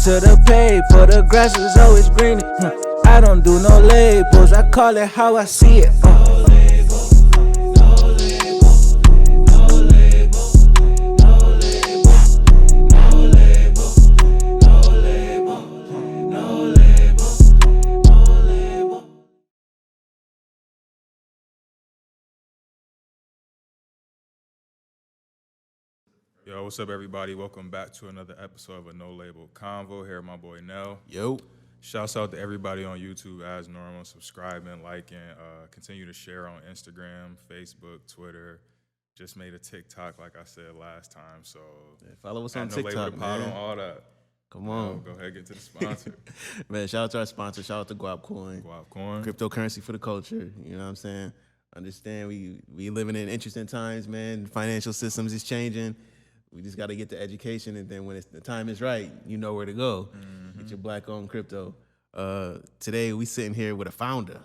to the paper, the grass is always greener. I don't do no labels, I call it how I see it. Yo, what's up, everybody? Welcome back to another episode of a No Label Convo. Here, my boy Nell. Yo. Shouts out to everybody on YouTube as normal, subscribing, liking, continue to share on Instagram, Facebook, Twitter. Just made a TikTok, like I said last time. So Follow us on No TikTok, Label the Pod man. on all that. Come on. Go ahead and get to the sponsor. Man, shout out to our sponsor. Shout out to Guap Coin. Guap Coin. Cryptocurrency for the culture. You know what I'm saying? Understand we living in interesting times, man. Financial systems is changing. We just got to get the education, and then when the time is right, you know where to go. Get your black-owned crypto. Today, we sitting here with a founder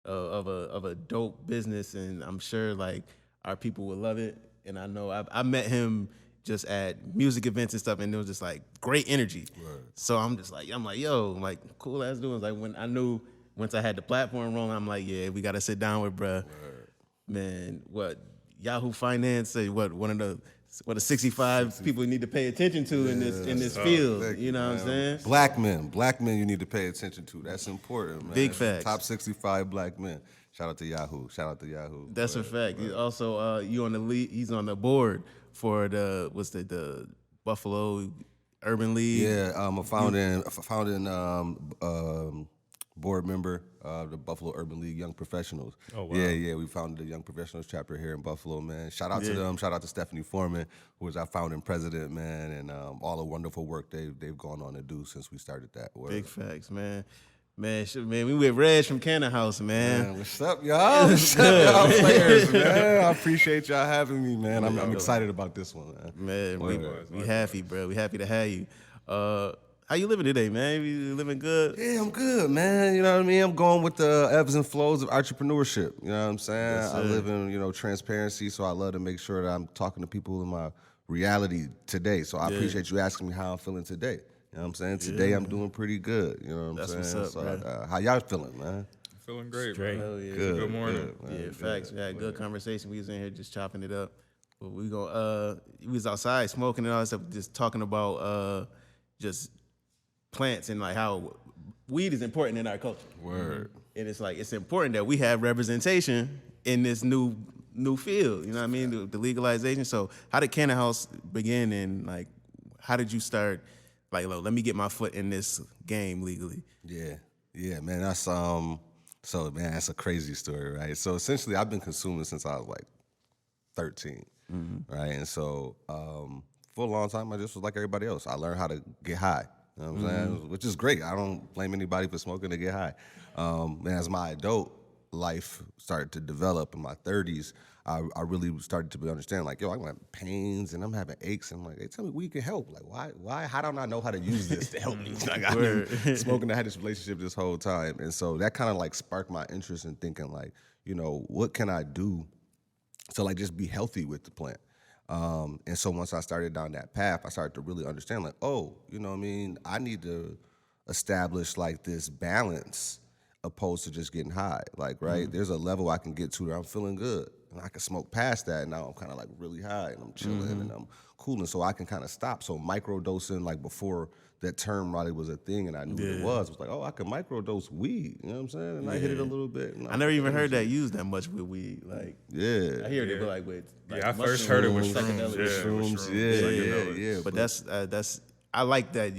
of a dope business, and I'm sure like our people will love it. And I know I met him just at music events and stuff, and it was just like great energy. Right. So I'm like, yo, like cool ass doing. Like when I knew once I had the platform rolling, I'm like, yeah, we got to sit down with bruh. Right. Man, what Yahoo Finance? One of the 65 people need to pay attention to in this field. You know what I'm saying? Black men you need to pay attention to. That's important, man. Big facts. Top 65 black men. Shout out to Yahoo. That's a fact. He's also you on the lead. He's on the board for the Buffalo Urban League. Yeah, I'm a founding board member of the Buffalo Urban League Young Professionals. Oh, wow. Yeah, we founded the Young Professionals chapter here in Buffalo, man. Shout out to them. Shout out to Stephanie Foreman, who is our founding president, man, and all the wonderful work they've gone on to do since we started that. Big facts, man. Man, we with Reggie from CANNAHOUSE, man. What's up, y'all? What's up, y'all players, man? I appreciate y'all having me, man. I'm excited about this one, man. We happy, bro. We happy to have you. How you living today, man? You living good? Yeah, I'm good, man. You know what I mean? I'm going with the ebbs and flows of entrepreneurship. You know what I'm saying? Yes, I live in, transparency, so I love to make sure that I'm talking to people in my reality today. So I appreciate you asking me how I'm feeling today. You know what I'm saying? Today I'm doing pretty good. You know what I'm saying? What's up, man. How y'all feeling, man? Feeling great, Straight. bro. Yeah. Good morning. Good, facts. We had a good conversation. We was in here just chopping it up. But we was outside smoking and all that stuff, just talking about just plants and like how weed is important in our culture. Word. And it's like it's important that we have representation in this new field. You know what I mean? The legalization. So how did CANNAHOUSE begin, and like how did you start? Like, look, let me get my foot in this game legally. Yeah, man. That's that's a crazy story, right? So essentially, I've been consuming since I was like 13, right? And so for a long time, I just was like everybody else. I learned how to get high. You know what I'm saying? Which is great. I don't blame anybody for smoking to get high. And as my adult life started to develop in my 30s, I really started to understand, like, yo, I'm having pains and I'm having aches. And I'm like, hey, tell me we can help. Like, why? How don't I know how to use this to help me? Like, I've been smoking. I had this relationship this whole time. And so that kind of like sparked my interest in thinking, like, what can I do to like just be healthy with the plant? And so once I started down that path, I started to really understand, like, oh, you know what I mean? I need to establish like this balance opposed to just getting high. Like, right? There's a level I can get to where I'm feeling good. And I can smoke past that, and now I'm kind of like really high, and I'm chilling, and I'm cooling, so I can kind of stop. So microdosing, like before that term probably was a thing, and I knew what it was like, oh, I can microdose weed, you know what I'm saying? And I hit it a little bit. I never even heard that used that much with weed. Like, I hear it like with like I first heard it with shrooms. Yeah. But that's I like that.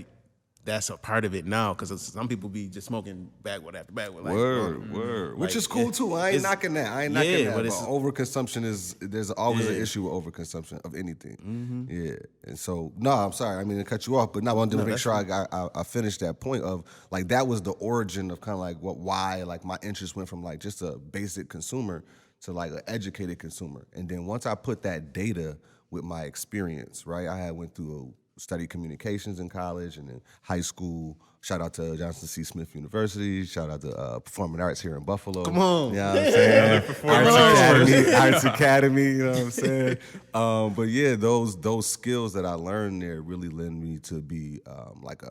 That's a part of it now, because some people be just smoking backward after backward. Like, word. Which is cool too. I ain't knocking that. But overconsumption there's always an issue with overconsumption of anything. Yeah. And so, no, I'm sorry. I mean to cut you off, but I wanted to make sure I finished that point of, like, that was the origin of kind of like why like my interest went from like just a basic consumer to like an educated consumer. And then once I put that data with my experience, right, I had went through studied communications in college, and in high school, shout out to Johnson C. Smith University, shout out to Performing Arts here in Buffalo. Come on. You know what I'm saying? Arts Academy, you know what I'm saying? But yeah, those skills that I learned there really lend me to be like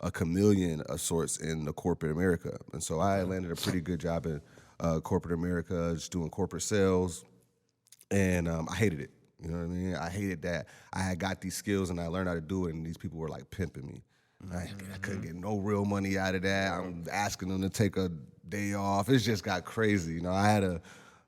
a chameleon of sorts in the corporate America. And so I landed a pretty good job in corporate America, just doing corporate sales, and I hated it. You know what I mean? I hated that I had got these skills and I learned how to do it, and these people were like pimping me. I couldn't get no real money out of that. I'm asking them to take a day off. It just got crazy. You know, I had a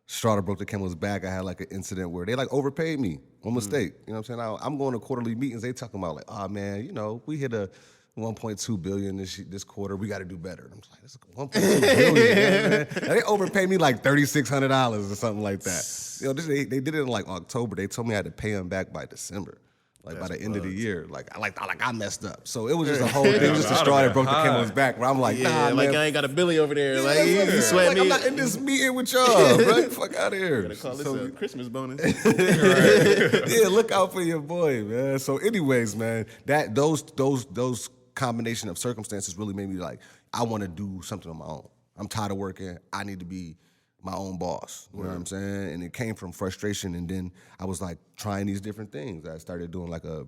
straw that broke the camel's back. I had like an incident where they like overpaid me. One mistake. You know what I'm saying? I'm going to quarterly meetings. They talking about like, oh man, you know, we hit a 1.2 billion this quarter. We got to do better. And I'm just like, this is 1.2 billion. Man. They overpaid me like $3,600 or something like that. You know, they did it in like October. They told me I had to pay them back by December. Like by the end of the year, I messed up. So it was just a whole thing. It was just a straw that broke the camel's back. Where I'm like, nah, like man. I ain't got a Billy over there. Yeah, Like you sweat me. I'm not in this meeting with y'all, bro. Fuck out of here. Gotta call this a Christmas bonus. Yeah, look out for your boy, man. So, anyways, man, those combination of circumstances really made me like, I want to do something on my own. I'm tired of working. I need to be my own boss. You know what I'm saying? And it came from frustration, and then I was like trying these different things. I started doing like a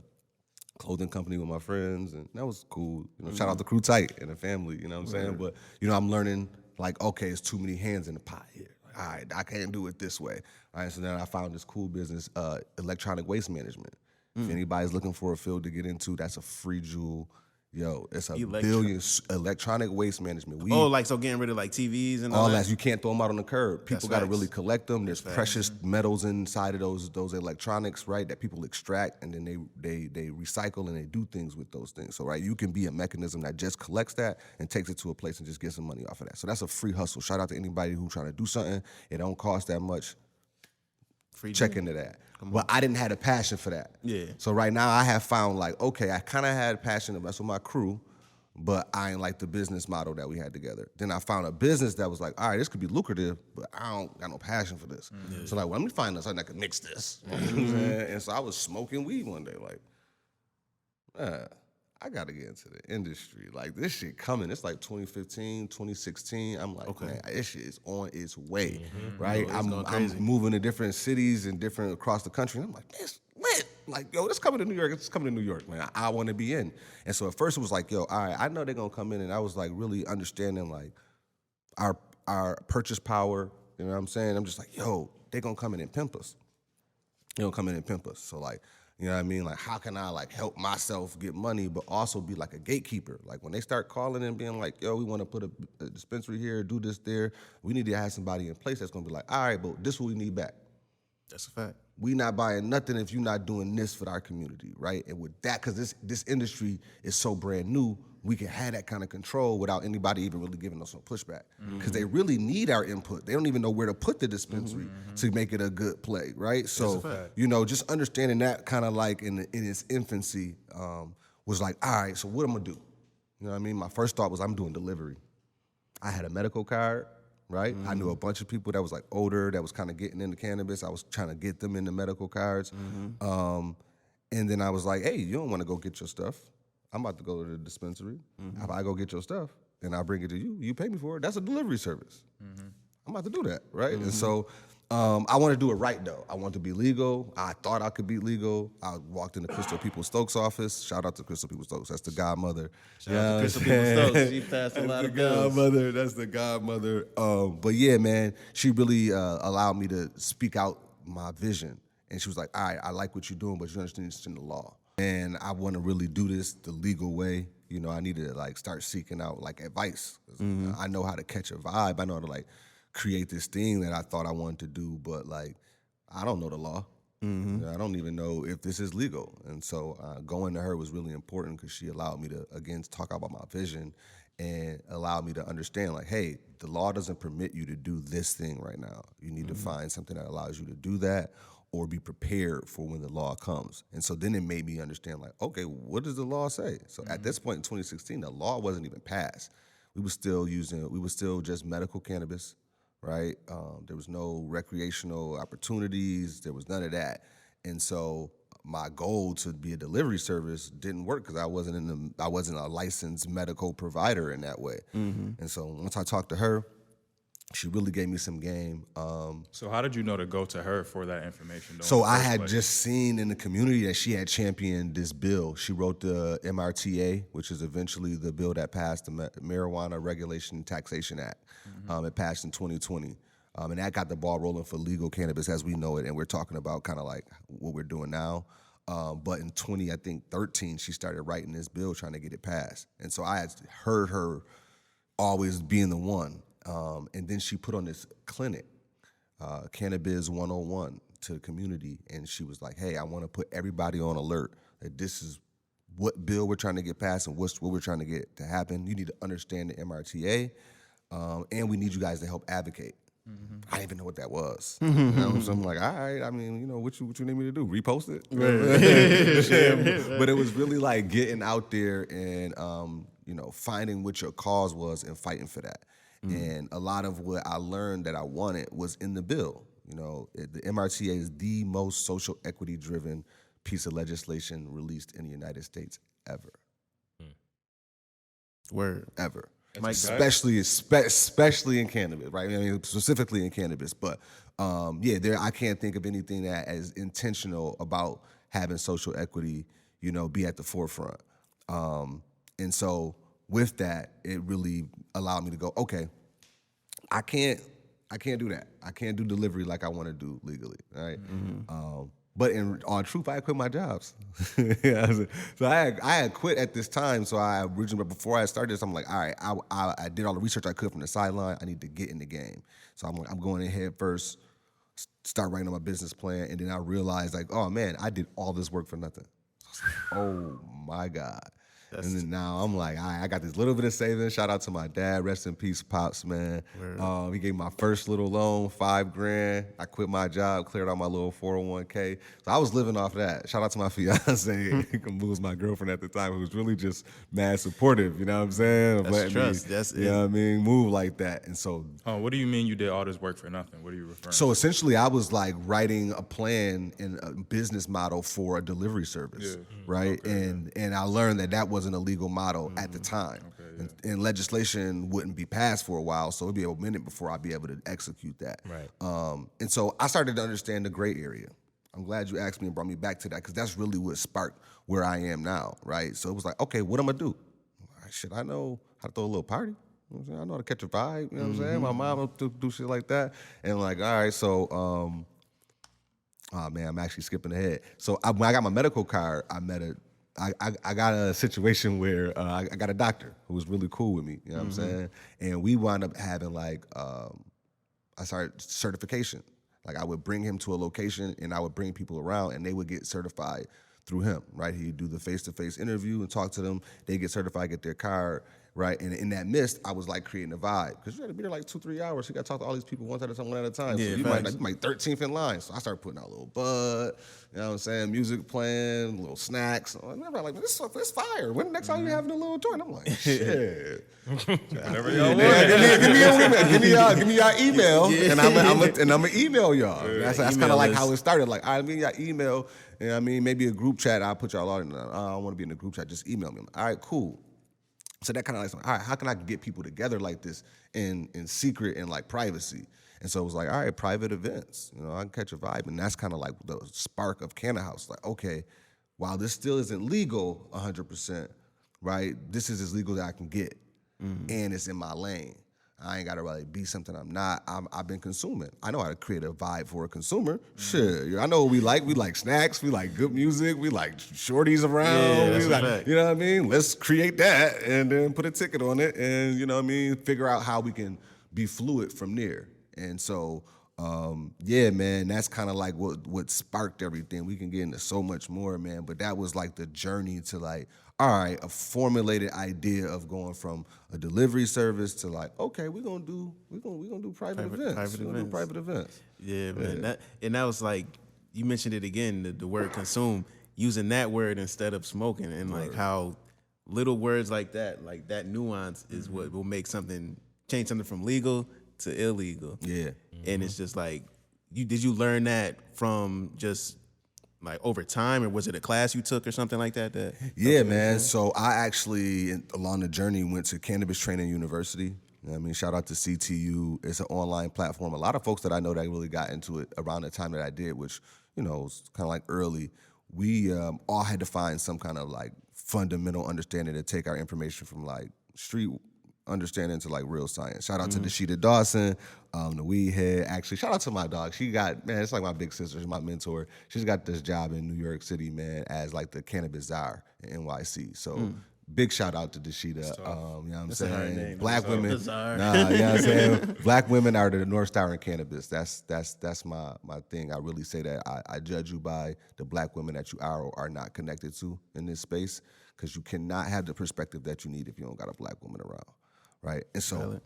clothing company with my friends, and that was cool. You know, shout out to Crew Tight and the family, you know what I'm saying? But, you know, I'm learning like, okay, it's too many hands in the pot here. All right, I can't do it this way. All right, so then I found this cool business, electronic waste management. If anybody's looking for a field to get into, that's a free jewel. Yo, it's a billion electronic waste management. So getting rid of like TVs and all all that. You can't throw them out on the curb. People got to really collect them. There's That's precious metals inside of those electronics, right? That people extract, and then they recycle and they do things with those things. So right, you can be a mechanism that just collects that and takes it to a place and just gets some money off of that. So that's a free hustle. Shout out to anybody who's trying to do something. It don't cost that much. Check into that. But I didn't have a passion for that. Yeah. So right now I have found like, okay, I kind of had a passion to mess with my crew, but I ain't like the business model that we had together. Then I found a business that was like, all right, this could be lucrative, but I don't got no passion for this. So like, well, let me find something that could mix this. You know what I'm saying? And so I was smoking weed one day, like, I got to get into the industry. Like, this shit coming. It's like 2015, 2016. I'm like, man, this shit is on its way, right? I'm moving to different cities and different across the country. And I'm like, this lit. Like, yo, this coming to New York. It's coming to New York, man. I want to be in. And so at first it was like, yo, all right, I know they're going to come in. And I was like really understanding like our purchase power. You know what I'm saying? I'm just like, yo, they're going to come in and pimp us. They're going to come in and pimp us. So like, you know what I mean? Like, how can I like help myself get money, but also be like a gatekeeper? Like when they start calling and being like, yo, we want to put a dispensary here, do this there. We need to have somebody in place that's going to be like, all right, but this is what we need back. That's a fact. We not buying nothing if you're not doing this for our community, right? And with that, because this industry is so brand new, we can have that kind of control without anybody even really giving us some pushback. Because they really need our input. They don't even know where to put the dispensary to make it a good play, right? So, you know, just understanding that kind of like in its infancy was like, all right, so what I'm gonna do? You know what I mean? My first thought was I'm doing delivery. I had a medical card, right? I knew a bunch of people that was like older, that was kind of getting into cannabis. I was trying to get them into medical cards. And then I was like, hey, you don't want to go get your stuff. I'm about to go to the dispensary. If I go get your stuff and I bring it to you, you pay me for it. That's a delivery service. I'm about to do that, right? And so I want to do it right, though. I want to be legal. I thought I could be legal. I walked into Crystal People Stokes' office. Shout out to Crystal People Stokes. That's the godmother. Shout out to Crystal People Stokes. She passed a lot of bills. That's the godmother. But yeah, man, she really allowed me to speak out my vision. And she was like, all right, I like what you're doing, but you understand the law. And I want to really do this the legal way. You know, I need to like start seeking out like advice. I know how to catch a vibe. I know how to like create this thing that I thought I wanted to do, but like I don't know the law. You know, I don't even know if this is legal. And so going to her was really important because she allowed me to again talk about my vision and allowed me to understand like, hey, the law doesn't permit you to do this thing right now. You need to find something that allows you to do that, or be prepared for when the law comes. And so then it made me understand, like, okay, what does the law say? So at this point in 2016, the law wasn't even passed. We were still just medical cannabis, right? There was no recreational opportunities. There was none of that. And so my goal to be a delivery service didn't work because I wasn't a licensed medical provider in that way. And so once I talked to her, she really gave me some game. So how did you know to go to her for that information? Though, So I had just seen in the community that she had championed this bill. She wrote the MRTA, which is eventually the bill that passed the Marijuana Regulation and Taxation Act. It passed in 2020. And that got the ball rolling for legal cannabis as we know it. And we're talking about kind of like what we're doing now. But in 2013, she started writing this bill trying to get it passed. And so I had heard her always being the one. And then she put on this clinic, Cannabis 101, to the community. And she was like, hey, I want to put everybody on alert that this is what bill we're trying to get passed and what we're trying to get to happen. You need to understand the MRTA, and we need you guys to help advocate. I didn't even know what that was. You know? So I'm like, all right, I mean, you know, what you need me to do? Repost it? But it was really like getting out there and, you know, finding what your cause was and fighting for that. And a lot of what I learned that I wanted was in the bill. You know, the MRTA is the most social equity-driven piece of legislation released in the United States ever. Word. Ever. Mike, Especially in cannabis, right? I mean, specifically in cannabis. But yeah, I can't think of anything that is intentional about having social equity, you know, be at the forefront. And so with that, it really allowed me to go, okay, I can't do that. I can't do delivery like I want to do legally, right? But on truth, I quit my jobs. So I had quit at this time. So I originally, before I started this, I'm like, all right, I did all the research I could from the sideline. I need to get in the game. So I'm like, I'm going in head first, start writing on my business plan, and then I realized like, oh man, I did all this work for nothing. Oh my God. And then now I'm like, all right, I got this little bit of savings. Shout out to my dad, rest in peace, Pops, man. He gave me my first little loan, $5,000. I quit my job, cleared out my little 401k. So I was living off that. Shout out to my fiance, who was my girlfriend at the time, who was really just mad supportive, you know what I'm saying? That's trust. That's you know what I mean? Move like that. And so. What do you mean you did all this work for nothing? What are you referring to? So essentially, I was like writing a plan and a business model for a delivery service, right? Okay, and I learned that wasn't a legal model at the time. And legislation wouldn't be passed for a while, so it'd be a minute before I'd be able to execute that. Right. And so I started to understand the gray area. I'm glad you asked me and brought me back to that, because that's really what sparked where I am now, right? So it was like, okay, what am I gonna do? Shit, I know how to throw a little party. You know what I'm saying? I know how to catch a vibe. You know what I'm saying? My mom will do shit like that. And like, all right, so, oh man, I'm actually skipping ahead. So when I got my medical card, I got a situation where I got a doctor who was really cool with me. You know what I'm saying? And we wound up having like, I started certification. Like I would bring him to a location and I would bring people around and they would get certified through him, right? He'd do the face-to-face interview and talk to them. They get certified, get their card, right? And in that midst, I was like creating a vibe, because you had to be there like 2-3 hours. You got to talk to all these people one at a time. Yeah, so you might 13th in line. So I started putting out a little bud, you know what I'm saying? Music playing, little snacks. And everybody like, this fire. When the next time you having a little joint? I'm like, shit. Whatever y'all want. Give me your email, and I'm gonna email y'all. That's kind of like how it started. Like, I mean, your email, and I mean, maybe a group chat. I'll put y'all all in. I don't want to be in a group chat. Just email me. I'm like, all right, cool. So that kind of like, all right, how can I get people together like this in secret and like privacy? And so it was like, all right, private events. You know, I can catch a vibe, and that's kind of like the spark of CANNAHOUSE. Like, okay, while this still isn't legal 100%, right? This is as legal as I can get, and it's in my lane. I ain't gotta really be something I'm not. I've been consuming. I know how to create a vibe for a consumer. Shit, I know what we like. We like snacks. We like good music. We like shorties around. Yeah, we like, you know what I mean? Let's create that and then put a ticket on it, and you know what I mean? Figure out how we can be fluid from there. And so, yeah, man, that's kind of like what sparked everything. We can get into so much more, man, but that was like the journey to like, all right, a formulated idea of going from a delivery service to like, okay, we're gonna do private events. We're gonna do private events. Yeah, man. That was like, you mentioned it again, the word consume, using that word instead of smoking, and like how little words like that nuance is what will make change something from legal to illegal. Yeah. And it's just like, did you learn that from just like over time, or was it a class you took or something like that? Yeah, man. So I actually, along the journey, went to Cannabis Training University. You know what I mean, shout out to CTU. It's an online platform. A lot of folks that I know that really got into it around the time that I did, which, you know, was kind of like early. We all had to find some kind of like fundamental understanding to take our information from like street understanding to like real science. Shout out to Deshita Dawson, the weed head. Actually, shout out to my dog. She got, man, it's like my big sister. She's my mentor. She's got this job in New York City, man, as like the cannabis czar in NYC. So big shout out to Deshita. You know what I'm saying? Black women. You know what I'm saying? Black women are the North Star in cannabis. That's my thing. I really say that I judge you by the black women that you are or are not connected to in this space, because you cannot have the perspective that you need if you don't got a black woman around. Right, and so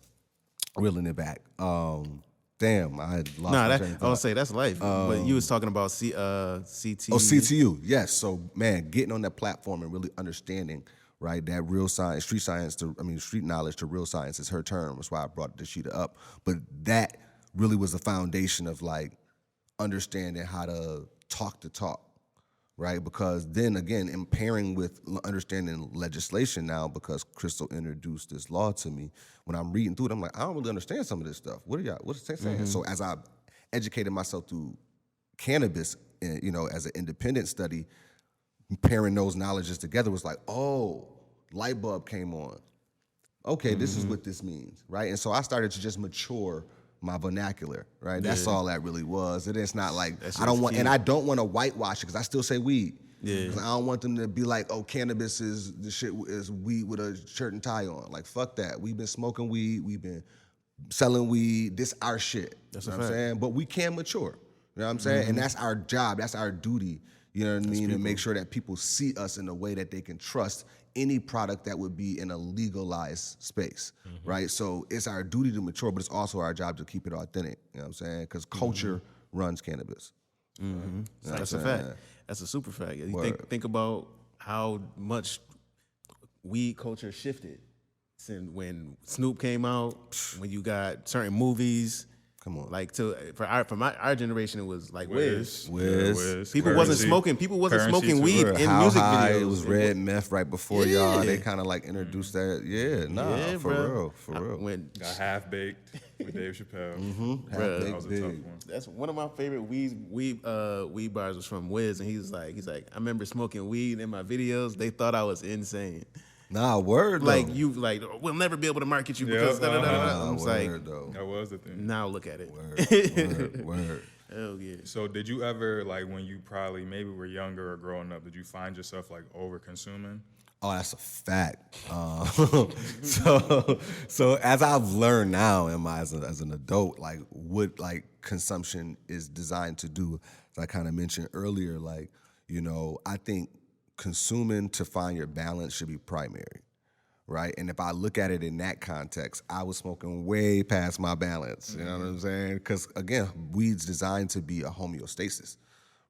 reeling it back. Damn, I had lost my train of thought. I would say that's life. But you was talking about CT. Oh, CTU, yes. So man, getting on that platform and really understanding, right, that real science, street knowledge to real science is her term. That's why I brought Deshita up. But that really was the foundation of like understanding how to talk the talk. Right, because then again, in pairing with understanding legislation now, because Crystal introduced this law to me, when I'm reading through it, I'm like, I don't really understand some of this stuff. What's it saying? So as I educated myself through cannabis, you know, as an independent study, pairing those knowledges together was like, oh, light bulb came on. Okay, this is what this means, right? And so I started to just mature my vernacular, right? That's all that really was. It's not like I don't want to whitewash it, because I still say weed. Yeah, I don't want them to be like, oh, cannabis is the shit is weed with a shirt and tie on. Like, fuck that. We've been smoking weed. We've been selling weed. This our shit. That's what I'm saying. But we can mature. You know what I'm saying? And that's our job. That's our duty. You know what I mean? To make sure that people see us in a way that they can trust any product that would be in a legalized space, right? So it's our duty to mature, but it's also our job to keep it authentic. You know what I'm saying? Because culture runs cannabis. You know That's a fact. That's a super fact. You think about how much weed culture shifted since when Snoop came out, when you got certain movies. Come on, like for our generation, it was like Wiz. People wasn't smoking weed in How music high, videos. It was Red Meth right before y'all. They kind of like introduced that. For real. Got Half Baked with Dave Chappelle. That was a tough one. That's one of my favorite weed bars was from Wiz, and he's like, I remember smoking weed in my videos. They thought I was insane. Nah, word though. Like we'll never be able to market you because I was like, that was the thing. Now look at it. Word. Hell yeah. So did you ever, like, when you probably maybe were younger or growing up, did you find yourself like over consuming? Oh, that's a fact. So as I've learned now as an adult, like what like consumption is designed to do, as I kind of mentioned earlier, like, you know, I think consuming to find your balance should be primary, right? And if I look at it in that context, I was smoking way past my balance, you know what I'm saying? Because again, weed's designed to be a homeostasis,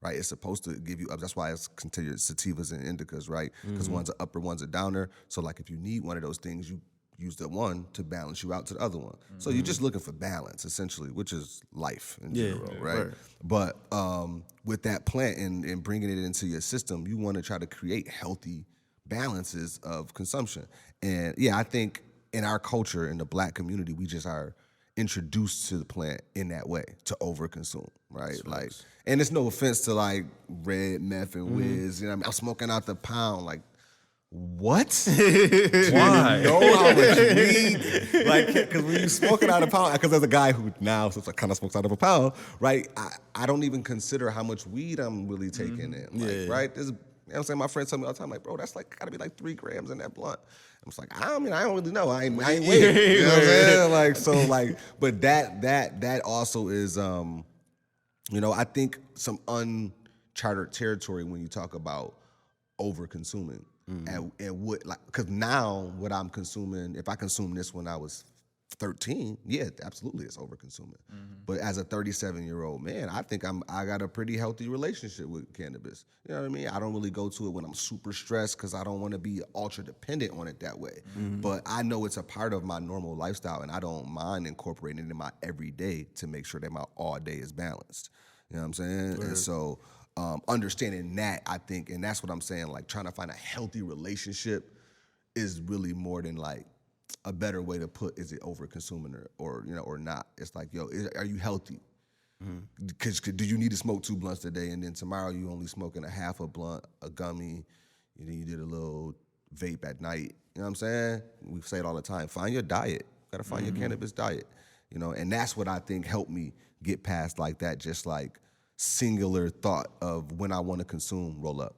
right? It's supposed to give you up. That's why it's considered sativas and indicas, right? Because one's an upper, one's a downer. So like if you need one of those things, you use the one to balance you out to the other one. So you're just looking for balance, essentially, which is life in general, right? But with that plant and bringing it into your system, you want to try to create healthy balances of consumption. And yeah, I think in our culture, in the black community, we just are introduced to the plant in that way, to overconsume, right? Like, and it's no offense to like Red Meth and Wiz, you know what I mean? I'm smoking out the pound, like, what? Why? You know how much weed? Like, because when you smoking out of a pound, because as a guy who now kind of smokes out of a pound, right? I don't even consider how much weed I'm really taking in, like, right? There's, you know what I'm saying? My friends tell me all the time, like, bro, that's like gotta be like 3 grams in that blunt. I'm just like, I don't really know. I ain't waiting. You know what I'm saying? Like, so like, but that also is, you know, I think some uncharted territory when you talk about over consuming. And what, like, because now what I'm consuming, if I consumed this when I was 13, yeah, absolutely, it's over consuming. But as a 37-year-old man, I think I got a pretty healthy relationship with cannabis. You know what I mean? I don't really go to it when I'm super stressed because I don't want to be ultra dependent on it that way. But I know it's a part of my normal lifestyle, and I don't mind incorporating it in my everyday to make sure that my all day is balanced. You know what I'm saying? And so understanding that, I think, and that's what I'm saying, like trying to find a healthy relationship is really more than like a better way to put, is it over consuming or you know, or not. It's like, yo, are you healthy? Because do you need to smoke 2 blunts a day, and then tomorrow you only smoking a half a blunt, a gummy, and then you did a little vape at night. You know what I'm saying? We say it all the time. Find your diet. You gotta find your cannabis diet. You know, and that's what I think helped me get past like that, just like singular thought of when I want to consume, roll up.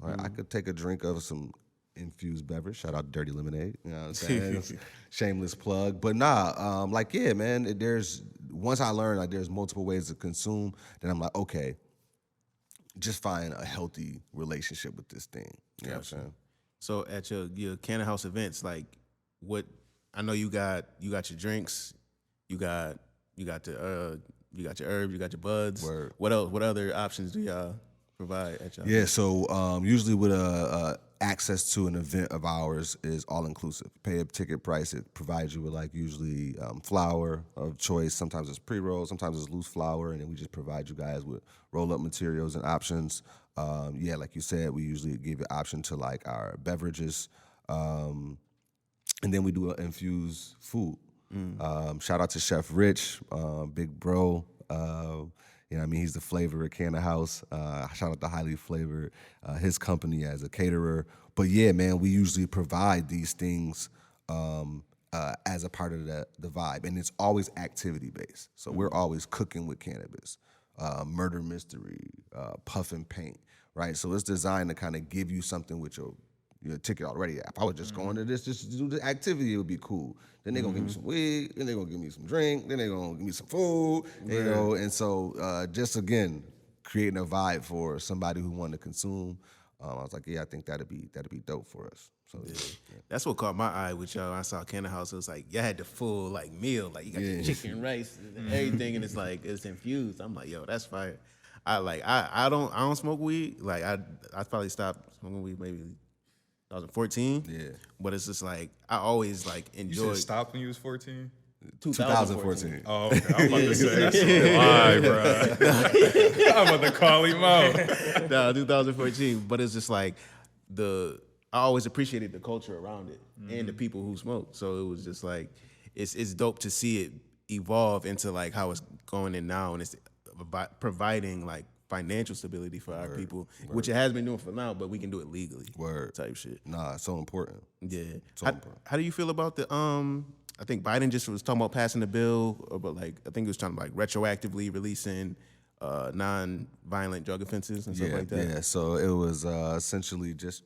All right? I could take a drink of some infused beverage. Shout out to Dirty Lemonade. You know what I'm saying? Shameless plug. But nah, like, yeah, man, once I learned like there's multiple ways to consume, then I'm like, okay, just find a healthy relationship with this thing. You know what I'm saying? So at your CANNAHOUSE events, like what, I know you got your drinks, you got your herbs, you got your buds. Word. What else? What other options do y'all provide at y'all? Yeah, so usually with access to an event of ours is all inclusive. Pay a ticket price. It provides you with like usually flour of choice. Sometimes it's pre-roll, sometimes it's loose flour, and then we just provide you guys with roll-up materials and options. Yeah, like you said, we usually give you option to like our beverages, and then we do infused food. Shout out to Chef Rich, big bro. You know what I mean? He's the flavor at CANNAHOUSE. Shout out to Highly Flavored, his company as a caterer. But yeah, man, we usually provide these things as a part of the vibe. And it's always activity-based. So we're always cooking with cannabis, murder mystery, puff and paint, right? So it's designed to kind of give you something with your ticket already. If I was just going to this just to do the activity, it would be cool. Then they're going to give me some weed, then they're going to give me some drink, then they're going to give me some food, you know? And so just, again, creating a vibe for somebody who wanted to consume, I was like, yeah, I think that'd be dope for us. So yeah. That's what caught my eye with y'all. I saw CANNAHOUSE. It was like, y'all had the full like meal. Like you got the chicken, rice, and everything, and it's like, it's infused. I'm like, yo, that's fire. I don't smoke weed. Like I probably stopped smoking weed maybe 2014. Yeah. But it's just like, I always like You enjoyed. said stop when you was 14? 2014. Oh, okay. I'm about to say, that's a lie, bro. I'm about to call him out. No, 2014. But it's just like I always appreciated the culture around it and the people who smoke. So it was just like, it's dope to see it evolve into like how it's going in now, and it's providing like financial stability for our people, which it has been doing for now, but we can do it legally. Type shit. Nah, it's so important. Yeah. So important. How do you feel about the I think Biden just was talking about passing the bill, but like I think he was trying to like retroactively releasing non-violent drug offenses and stuff like that. Yeah, so it was essentially just,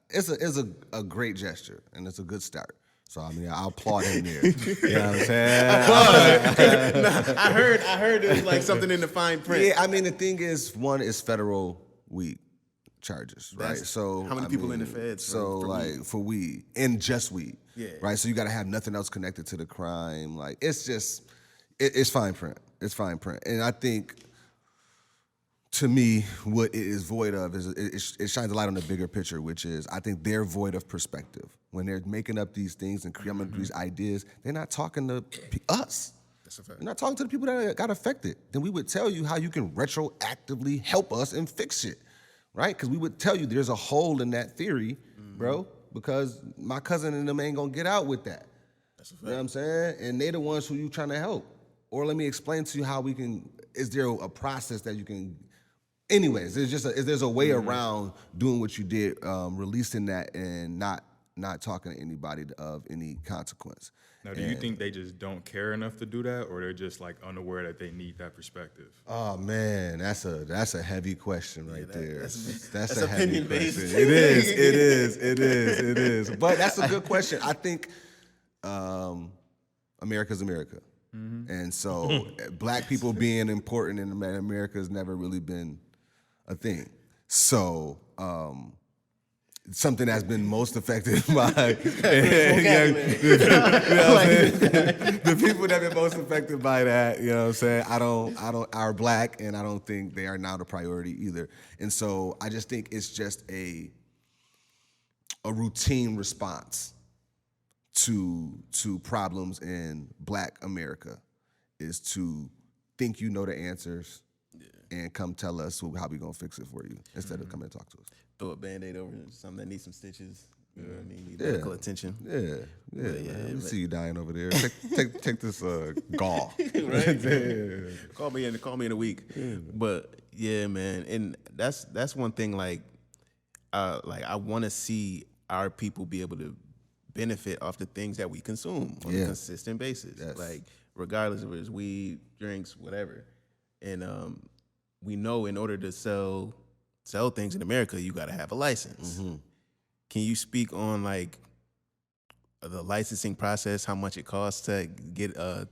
it's a great gesture, and it's a good start. So I mean, I applaud him there. You know what I'm saying? I heard it was like something in the fine print. Yeah, I mean, the thing is, one is federal weed charges, right? So how many people in the feds? For weed and just weed, yeah, right? So you got to have nothing else connected to the crime. Like it's just, it's fine print. It's fine print, and I think, to me, what it is void of is it shines a light on the bigger picture, which is I think they're void of perspective. When they're making up these things and coming up with these ideas, they're not talking to us. That's a fact. They're not talking to the people that got affected. Then we would tell you how you can retroactively help us and fix it, right? Because we would tell you there's a hole in that theory, bro, because my cousin and them ain't gonna get out with that. That's a fact. You know what I'm saying? And they the ones who you trying to help. Or let me explain to you how we can, is there a process that you can, anyways, there's a way around doing what you did, releasing that and not talking to anybody of any consequence. Now, do you think they just don't care enough to do that, or they're just like unaware that they need that perspective? Oh man, that's a heavy question there. That's a heavy opinion based. question. It is. But that's a good question. I think America's America. And so black people being important in America has never really been a thing. So something that's been most affected by the people that have been most affected by that, you know what I'm saying? I don't are black, and I don't think they are now the priority either. And so I just think it's just a routine response to problems in black America is to think you know the answers and come tell us how we gonna fix it for you instead of coming and talk to us. Throw a Band-Aid over something that needs some stitches. You know what I mean? Need medical attention. Yeah. Man. We see you dying over there. Take this gall. Right? Call me in a week. But yeah, man, and that's one thing. Like I want to see our people be able to benefit off the things that we consume on a consistent basis. Yes. Like regardless if it's weed, drinks, whatever. And we know in order to sell things in America, you got to have a license. Mm-hmm. Can you speak on like the licensing process, how much it costs to get a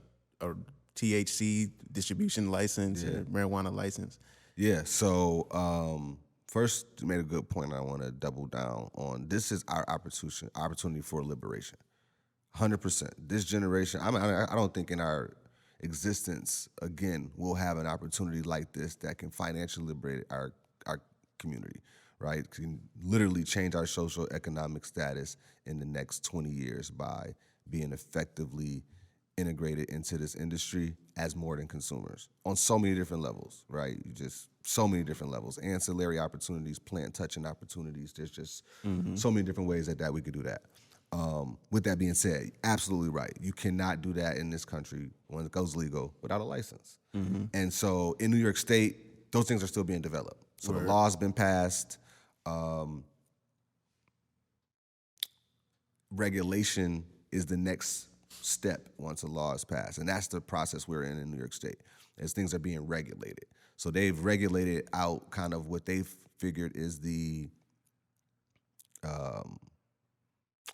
THC distribution license, or marijuana license? Yeah. So first, you made a good point. I want to double down on. This is our opportunity for liberation. 100%. This generation. I don't think in our existence again we'll have an opportunity like this that can financially liberate our community. Right, can literally change our social economic status in the next 20 years by being effectively integrated into this industry as more than consumers on so many different levels, right? So many different levels, ancillary opportunities, plant touching opportunities. There's just so many different ways that we could do that. With that being said, absolutely right. You cannot do that in this country when it goes legal without a license. And so in New York State, those things are still being developed. So the law's been passed. Regulation is the next step once a law is passed, and that's the process we're in New York State, as things are being regulated. So they've regulated out kind of what they've figured is the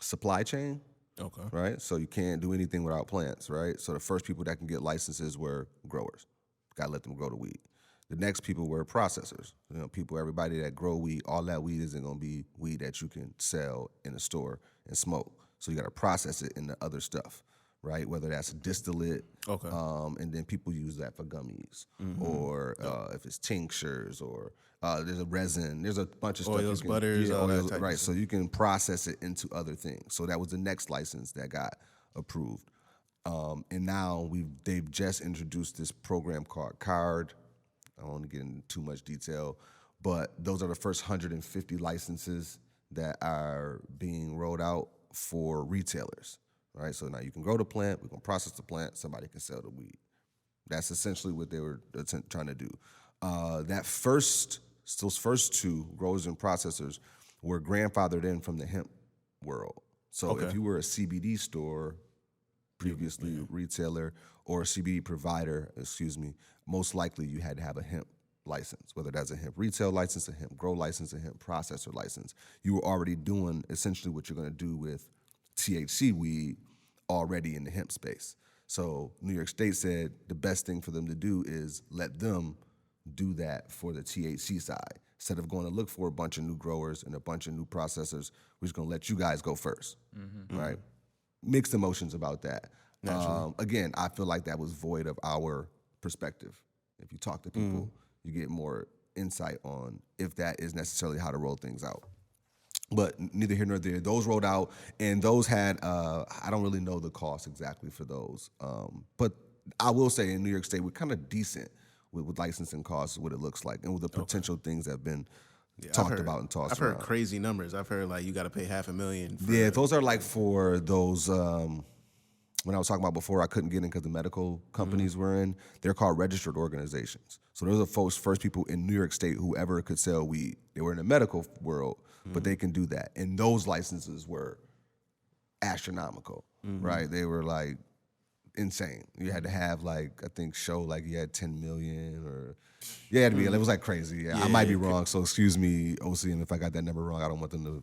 supply chain. Okay. Right? So you can't do anything without plants, right? So the first people that can get licenses were growers. Gotta let them grow the weed. The next people were processors. You know, everybody that grow weed, all that weed isn't gonna be weed that you can sell in a store and smoke. So you gotta process it into other stuff, right? Whether that's distillate, and then people use that for gummies, or if it's tinctures, or there's a resin, there's a bunch of oils, stuff. Butters, all that type right? Of so you can process it into other things. So that was the next license that got approved, and now they've just introduced this program called CARD. I don't want to get into too much detail, but those are the first 150 licenses that are being rolled out for retailers, right? So now you can grow the plant, we can process the plant, somebody can sell the weed. That's essentially what they were trying to do. Those first two, growers and processors, were grandfathered in from the hemp world. So if you were a CBD store, previously retailer, or a CBD provider, most likely you had to have a hemp license, whether that's a hemp retail license, a hemp grow license, a hemp processor license. You were already doing essentially what you're gonna do with THC weed already in the hemp space. So New York State said the best thing for them to do is let them do that for the THC side. Instead of going to look for a bunch of new growers and a bunch of new processors, we're just gonna let you guys go first, right? Mixed emotions about that. Again, I feel like that was void of our perspective. If you talk to people, you get more insight on if that is necessarily how to roll things out. But neither here nor there. Those rolled out, and those had, I don't really know the cost exactly for those. But I will say in New York State, we're kind of decent with licensing costs, what it looks like, and with the potential things that have been talked about and tossed around. I've heard crazy numbers. I've heard like you got to pay $500,000. Yeah, those are like for those, when I was talking about before, I couldn't get in because the medical companies were in. They're called registered organizations. So those are the first people in New York State who ever could sell weed. They were in the medical world, but they can do that. And those licenses were astronomical, right? They were like insane. You had to have like, I think you had 10 million or, you had to be, it was like crazy. Yeah, I might be wrong, so excuse me, OCM, if I got that number wrong. I don't want them to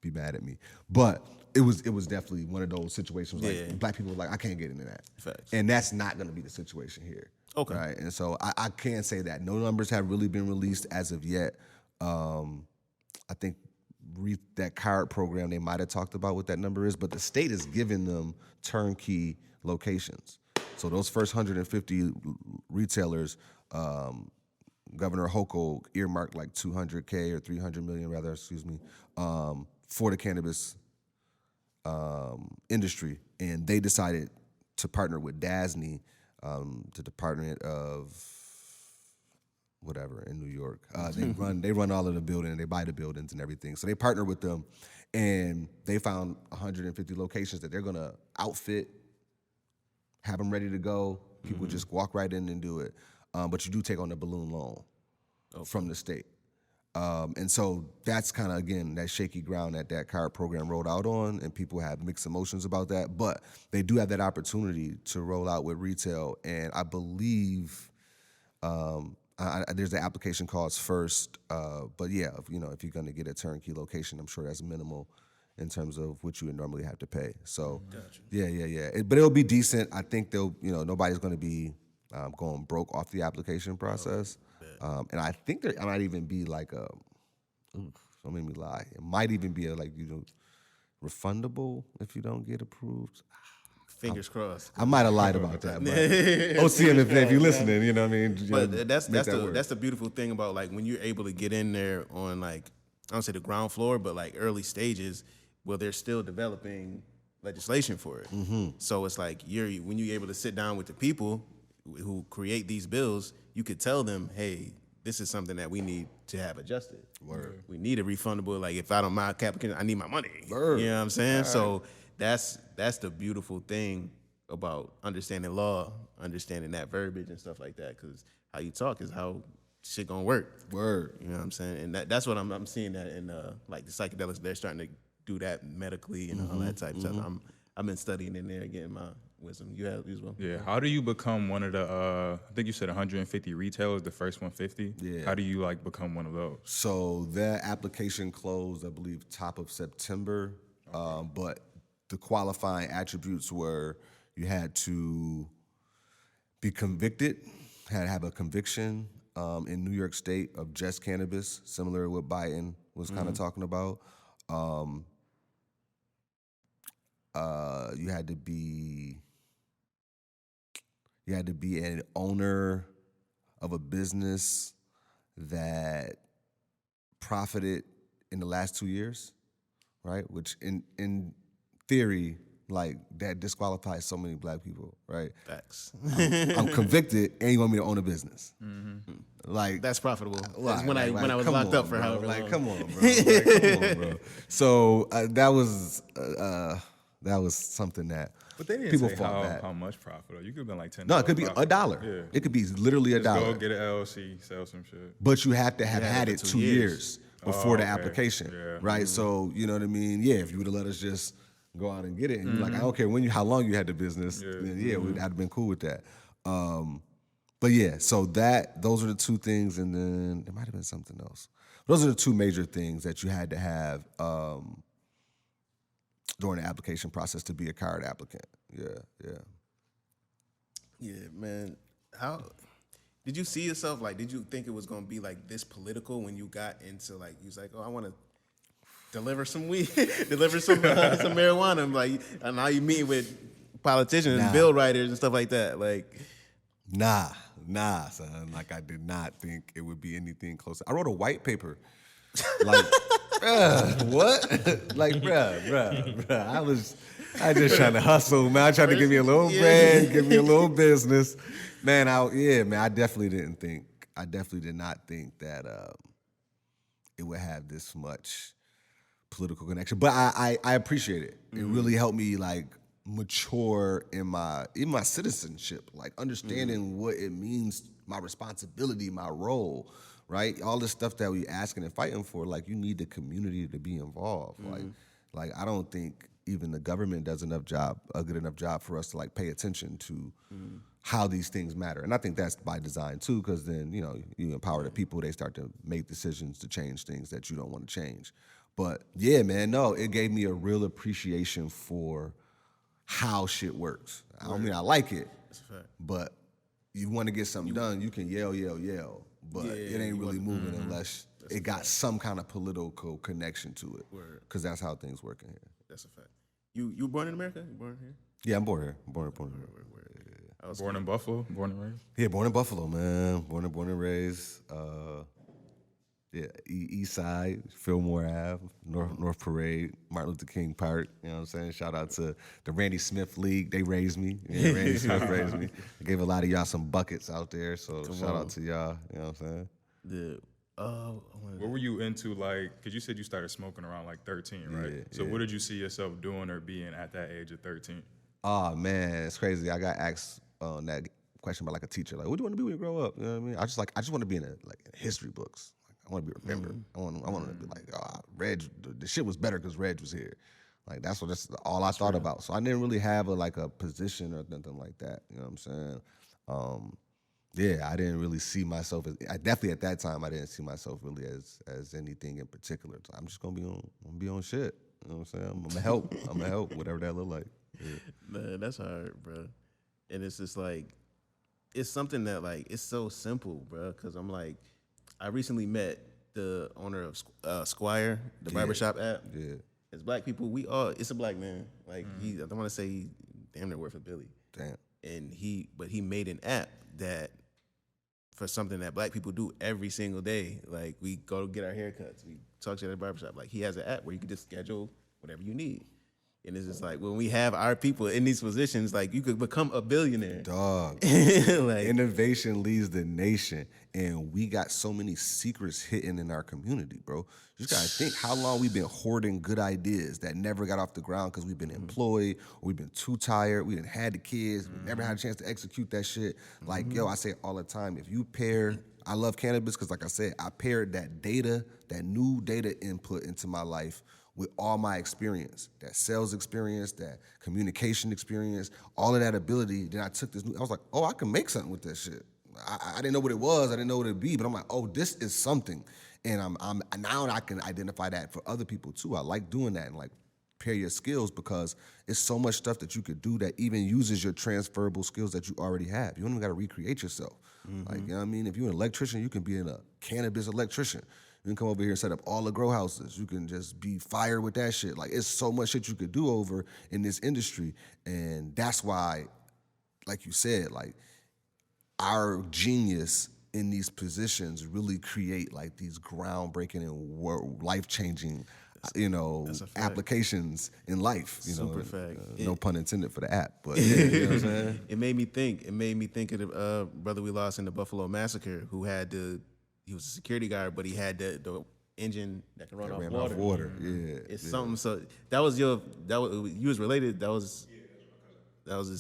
be mad at me. But it was definitely one of those situations like black people were like, I can't get into that. Facts. And that's not gonna be the situation here. Okay. Right. And so I can't say that. No numbers have really been released as of yet. I think that card program they might have talked about what that number is, but the state is giving them turnkey locations. So those first 150 retailers, Governor Hochul earmarked like $200K or $300 million rather, for the cannabis industry, and they decided to partner with DASNY, the Department of whatever in New York. They run all of the building, they buy the buildings and everything. So they partner with them, and they found 150 locations that they're gonna outfit, have them ready to go. People just walk right in and do it. But you do take on the balloon loan from the state. And so that's kind of, again, that shaky ground that card program rolled out on, and people have mixed emotions about that. But they do have that opportunity to roll out with retail, and I believe there's an application cost first. But yeah, if you're going to get a turnkey location, I'm sure that's minimal in terms of what you would normally have to pay. So yeah. But it'll be decent. I think nobody's going to be going broke off the application process. And I think there might even be like don't make me lie. It might even be refundable if you don't get approved. Fingers crossed. I might have lied about that, but OCM, if you're listening, you know what I mean. But that's the beautiful thing about like when you're able to get in there on like, I don't say the ground floor, but like early stages, where they're still developing legislation for it. So it's like when you're able to sit down with the people who create these bills, you could tell them, hey, this is something that we need to have adjusted. Word. We need a refundable. Like if I don't mind capital, I need my money. Word. You know what I'm saying? Right. So that's the beautiful thing about understanding law, understanding that verbiage and stuff like that. Because how you talk is how shit gonna work. Word. You know what I'm saying? And that's what I'm seeing that in like the psychedelics. They're starting to do that medically and all that type of stuff. I've been studying in there, getting my wisdom. You have as well. Yeah. How do you become one of the? I think you said 150 retailers. The first 150. Yeah. How do you like become one of those? So that application closed, I believe, top of September. Okay. But the qualifying attributes were you had to be convicted, had to have a conviction in New York State of just cannabis, similar to what Biden was kind of talking about. You had to be an owner of a business that profited in the last 2 years, right? Which in theory, like that disqualifies so many black people, right? Facts. I'm convicted, and you want me to own a business? Like that's profitable. That's when I was locked up for however long. Come on, bro. So that was something that. But they didn't people say fought back. How much profit. You could have been like $10. No, it could be $1. Yeah. It could be literally $1. Go get an LLC, sell some shit. But you have to have had it 2 years before the application, right? So you know what I mean? Yeah, if you would have let us just go out and get it, and you're like, I don't care how long you had the business, then we'd have been cool with that. But yeah, so those are the two things, and then there might have been something else. Those are the two major things that you had to have during the application process to be a card applicant. Yeah, man. How did you see yourself? Like, did you think it was gonna be like this political when you got into like, you was like, oh, I want to deliver some weed, deliver some marijuana. I'm like, and now you meeting with politicians and bill writers and stuff like that. Like, nah, son. Like, I did not think it would be anything close. I wrote a white paper. Like, what? Like, bruh. I was trying to hustle, man. I tried to give me a little bread, give me a little business. Man, I definitely did not think that it would have this much political connection. But I appreciate it. It really helped me like mature in my citizenship, like understanding what it means, my responsibility, my role, right? All this stuff that we asking and fighting for, like you need the community to be involved. Like I don't think even the government does a good enough job for us to like pay attention to how these things matter. And I think that's by design too, because then, you empower the people, they start to make decisions to change things that you don't want to change. But yeah, man, no, it gave me a real appreciation for how shit works. I don't mean I like it, but you want to get something done, you can yell, but it ain't really moving unless it got some kind of political connection to it. Because that's how things work in here. That's a fact. You born in America? You born here? Yeah, I'm born here. Born here. Born in Buffalo? Born and raised? Yeah, born in Buffalo, man. Born and raised. Yeah, East Side, Fillmore Ave, North Parade, Martin Luther King Park. You know what I'm saying? Shout out to the Randy Smith League. They raised me. Yeah, Randy Smith raised me. I gave a lot of y'all some buckets out there. So shout out to y'all. You know what I'm saying? What were you into, like, because you said you started smoking around like 13, right? Yeah, So what did you see yourself doing or being at that age of 13? Oh man, it's crazy. I got asked that question by like a teacher, like, what do you want to be when you grow up? You know what I mean? I just want to be in in history books. Like, I want to be remembered. I want to be like, Reg, the shit was better because Reg was here. Like that's all I thought about. So I didn't really have a position or nothing like that. You know what I'm saying? Yeah, I didn't really see myself as. I definitely at that time I didn't see myself really as anything in particular. So I'm just gonna be on shit. You know what I'm saying? I'm gonna help. I'm gonna help whatever that look like. Yeah. Man, that's hard, bro. And it's just like, it's something that like, it's so simple, bro. Cause I'm like, I recently met the owner of Squire, the barbershop app. Yeah. As black people, it's a black man. Like I don't want to say he damn near worth a Billy. Damn. And he made an app that for something that black people do every single day. Like we go get our haircuts, we talk to the barbershop. Like he has an app where you can just schedule whatever you need. And it's just like when we have our people in these positions, like you could become a billionaire. Dog. Like, innovation leads the nation. And we got so many secrets hidden in our community, bro. You just gotta think how long we've been hoarding good ideas that never got off the ground because we've been employed or we've been too tired. We didn't had the kids. We never had a chance to execute that shit. Like, yo, I say it all the time. If you pair, I love cannabis because like I said, I paired that data, that new data input into my life with all my experience, that sales experience, that communication experience, all of that ability. Then I took this I was like, oh, I can make something with this shit. I didn't know what it was, I didn't know what it'd be, but I'm like, oh, this is something. And I'm now I can identify that for other people too. I like doing that and like pair your skills because it's so much stuff that you could do that even uses your transferable skills that you already have. You don't even gotta recreate yourself. Like, you know what I mean? If you're an electrician, you can be a cannabis electrician. You can come over here and set up all the grow houses. You can just be fire with that shit. Like, it's so much shit you could do over in this industry. And that's why, like you said, like, our genius in these positions really create, like, these groundbreaking and life-changing, applications in life. Super fact. No pun intended for the app, but yeah, you know what I'm saying? It made me think of the brother we lost in the Buffalo Massacre who had he was a security guard, but he had the engine that can run off water. Yeah, it's something. So you was related. That was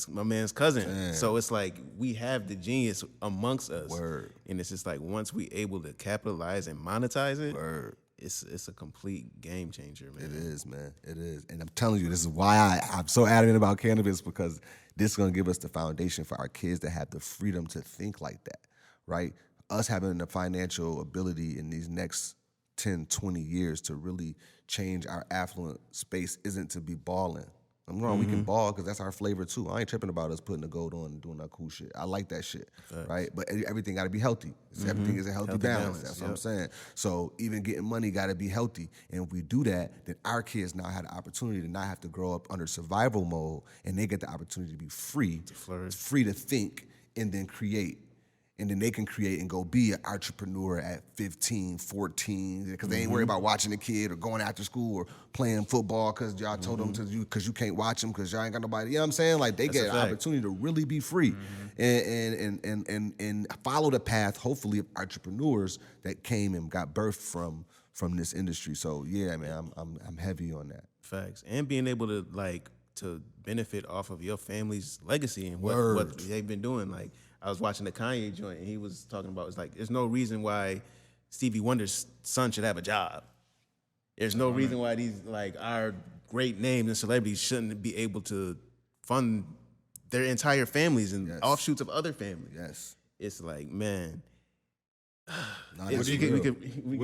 my man's cousin. Man. So it's like we have the genius amongst us. Word. And it's just like once we able to capitalize and monetize it, Word. It's a complete game changer, man. It is, man. It is. And I'm telling you, this is why I'm so adamant about cannabis, because this is going to give us the foundation for our kids to have the freedom to think like that, right? Us having the financial ability in these next 10, 20 years to really change our affluent space isn't to be balling. I'm wrong, we can ball because that's our flavor too. I ain't tripping about us putting the gold on and doing that cool shit. I like that shit, right? But everything got to be healthy. Everything is a healthy balance. That's what I'm saying. So even getting money got to be healthy. And if we do that, then our kids now have the opportunity to not have to grow up under survival mode, and they get the opportunity to be free, free to think and then create. And then they can create and go be an entrepreneur at 15, 14, because they ain't worried about watching a kid or going after school or playing football because y'all told them to because you can't watch them because y'all ain't got nobody. You know what I'm saying? Like they get an opportunity to really be free and follow the path, hopefully, of entrepreneurs that came and got birthed from this industry. So yeah, man, I'm heavy on that. Facts. And being able to benefit off of your family's legacy and what they've been doing. Like I was watching the Kanye joint and he was talking about, it's like, there's no reason why Stevie Wonder's son should have a job. There's no reason why these, like, our great names and celebrities shouldn't be able to fund their entire families and offshoots of other families. Yes. It's like, man. What do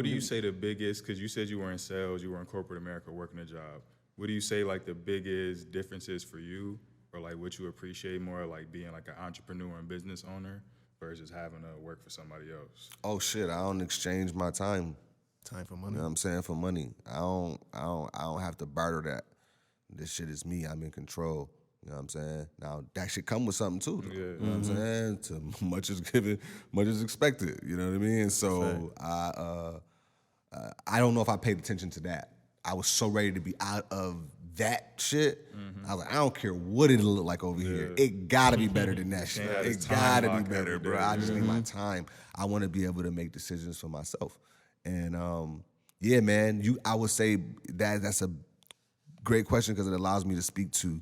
you say the biggest, because you said you were in sales, you were in corporate America working a job. What do you say like the biggest differences for you, or like what you appreciate more, like being like an entrepreneur and business owner versus having to work for somebody else? Oh shit, I don't exchange my time. Time for money. You know what I'm saying? For money. I don't have to barter that. This shit is me. I'm in control. You know what I'm saying? Now that should come with something too. Though. Yeah. You know what I'm saying? To much is given, much is expected. You know what I mean? So I don't know if I paid attention to that. I was so ready to be out of that shit. I was like, I don't care what it look like over here. It gotta be better than that shit. It gotta be better, bro. I just need my time. I want to be able to make decisions for myself. And yeah, man, I would say that's a great question because it allows me to speak to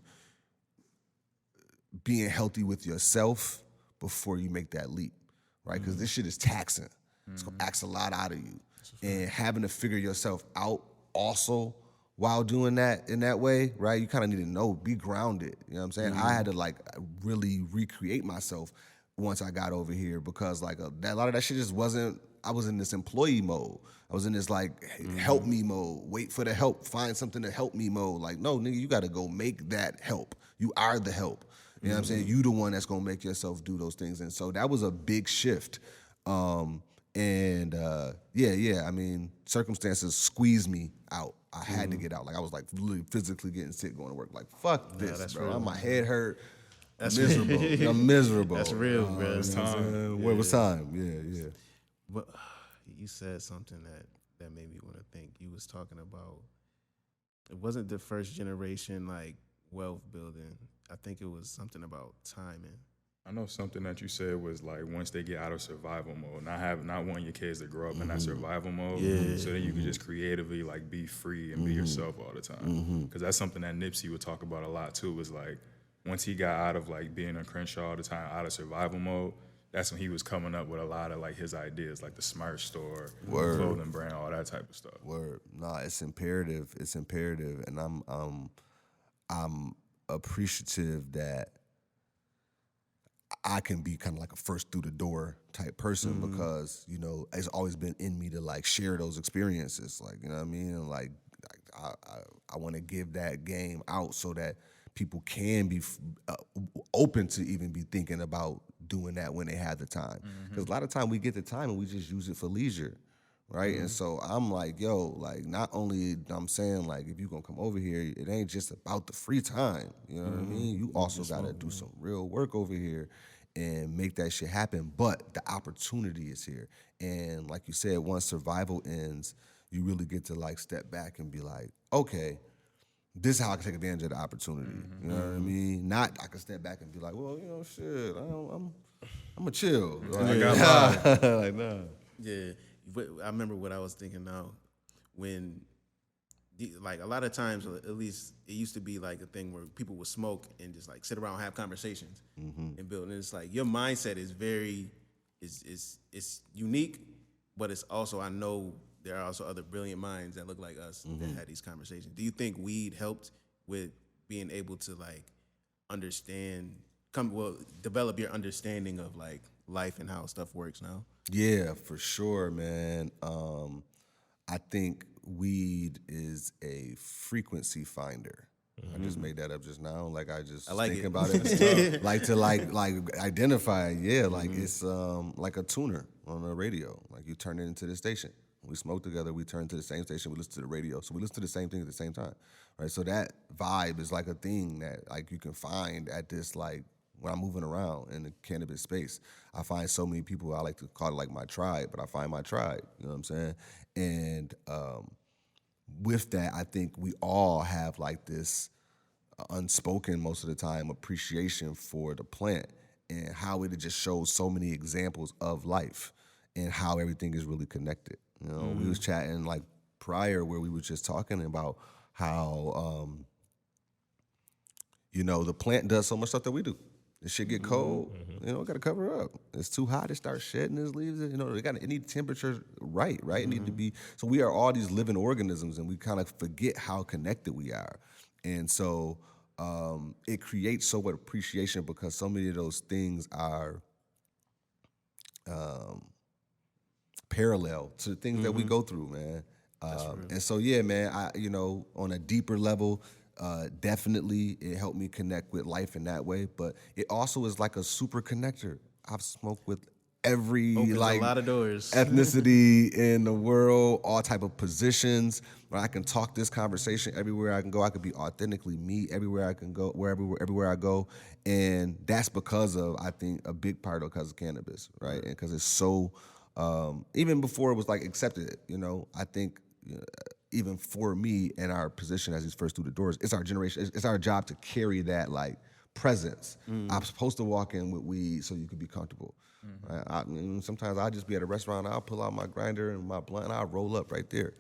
being healthy with yourself before you make that leap, right? Because this shit is taxing. It's gonna ask a lot out of you. And having to figure yourself out also while doing that in that way, right? You kind of need to know, be grounded. You know what I'm saying? I had to like really recreate myself once I got over here because like a lot of that shit just wasn't, I was in this employee mode. I was in this like help me mode, wait for the help, find something to help me mode. Like, no, nigga, you gotta go make that help. You are the help. You know what I'm saying? You the one that's gonna make yourself do those things. And so that was a big shift. Yeah, I mean, circumstances squeezed me out. I had to get out. Like I was like literally physically getting sick going to work. Like, fuck this, bro. Real. My head hurt. That's miserable. I'm miserable. That's real, bro. It was time. Where was time? Yeah. But you said something that made me want to think. You was talking about, it wasn't the first generation like wealth building. I think it was something about timing. I know something that you said was like once they get out of survival mode, not wanting your kids to grow up in that survival mode, so then you can just creatively like be free and be yourself all the time. Because that's something that Nipsey would talk about a lot too. Was like once he got out of like being a Crenshaw all the time, out of survival mode, that's when he was coming up with a lot of like his ideas, like the Smart Store, clothing brand, all that type of stuff. Word. Nah, it's imperative. It's imperative, and I'm appreciative that I can be kind of like a first through the door type person because, you know, it's always been in me to like share those experiences. Like, you know what I mean? And like I want to give that game out so that people can be open to even be thinking about doing that when they have the time. Because a lot of time we get the time and we just use it for leisure. Right. And so I'm like, yo, like not only I'm saying like if you gonna come over here, it ain't just about the free time. You know what I mean? You also gotta do some real work over here and make that shit happen. But the opportunity is here. And like you said, once survival ends, you really get to like step back and be like, okay, this is how I can take advantage of the opportunity. You know what I mean? Not I can step back and be like, well, you know, shit, I'm a chill. Like, I got like, nah. Yeah. I remember what I was thinking now when, like, a lot of times, at least it used to be like a thing where people would smoke and just like sit around and have conversations and build. And it's like your mindset is very, it's unique, but it's also, I know there are also other brilliant minds that look like us that had these conversations. Do you think weed helped with being able to like develop your understanding of like life and how stuff works now? Yeah, for sure, man. I think weed is a frequency finder. I just made that up just now. Like I like thinking about it. Like to like identify. Yeah, like it's like a tuner on the radio. Like you turn it into the station. We smoke together. We turn to the same station. We listen to the radio. So we listen to the same thing at the same time, right? So that vibe is like a thing that like you can find at this like. When I'm moving around in the cannabis space, I find so many people, I like to call it like my tribe, but I find my tribe, you know what I'm saying? And with that, I think we all have like this unspoken, most of the time, appreciation for the plant and how it just shows so many examples of life and how everything is really connected. You know, we was chatting like prior where we were just talking about how, you know, the plant does so much stuff that we do. The shit get cold, you know, it gotta cover up. It's too hot, it starts shedding its leaves. You know, it need temperature right? It need to be. So we are all these living organisms, and we kind of forget how connected we are. And so it creates so much appreciation because so many of those things are parallel to the things that we go through, man. And so yeah, man, you know, on a deeper level. Definitely, it helped me connect with life in that way, but it also is like a super connector. I've smoked with every like a lot of doors. Ethnicity in the world, all type of positions. Where I can talk this conversation everywhere I can go. I could be authentically me everywhere I can go, everywhere I go, and that's because of I think a big part of because of cannabis, right? And because it's so Even before it was like accepted, you know, I think even for me and our position as these first through the doors, it's our generation, it's our job to carry that like presence. I'm supposed to walk in with weed so you could be comfortable. Right? Sometimes I'll just be at a restaurant, I'll pull out my grinder and my blunt, and I'll roll up right there.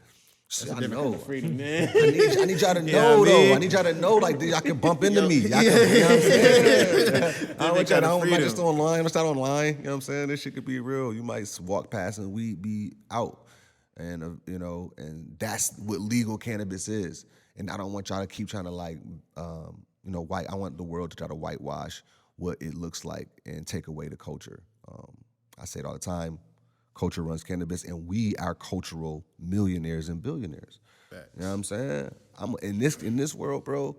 That's a different kind of freedom, man. I need y'all to know, though. I need y'all to know, like, y'all can bump into me. Y'all can, you know what I'm saying? I don't want just online. Let's not online. You know what I'm saying? This shit could be real. You might walk past and weed be out. And, you know, and that's what legal cannabis is. And I don't want y'all to keep trying to, like, you know, I want the world to try to whitewash what it looks like and take away the culture. I say it all the time. Culture runs cannabis, and we are cultural millionaires and billionaires. Facts. You know what I'm saying? I'm in this world, bro.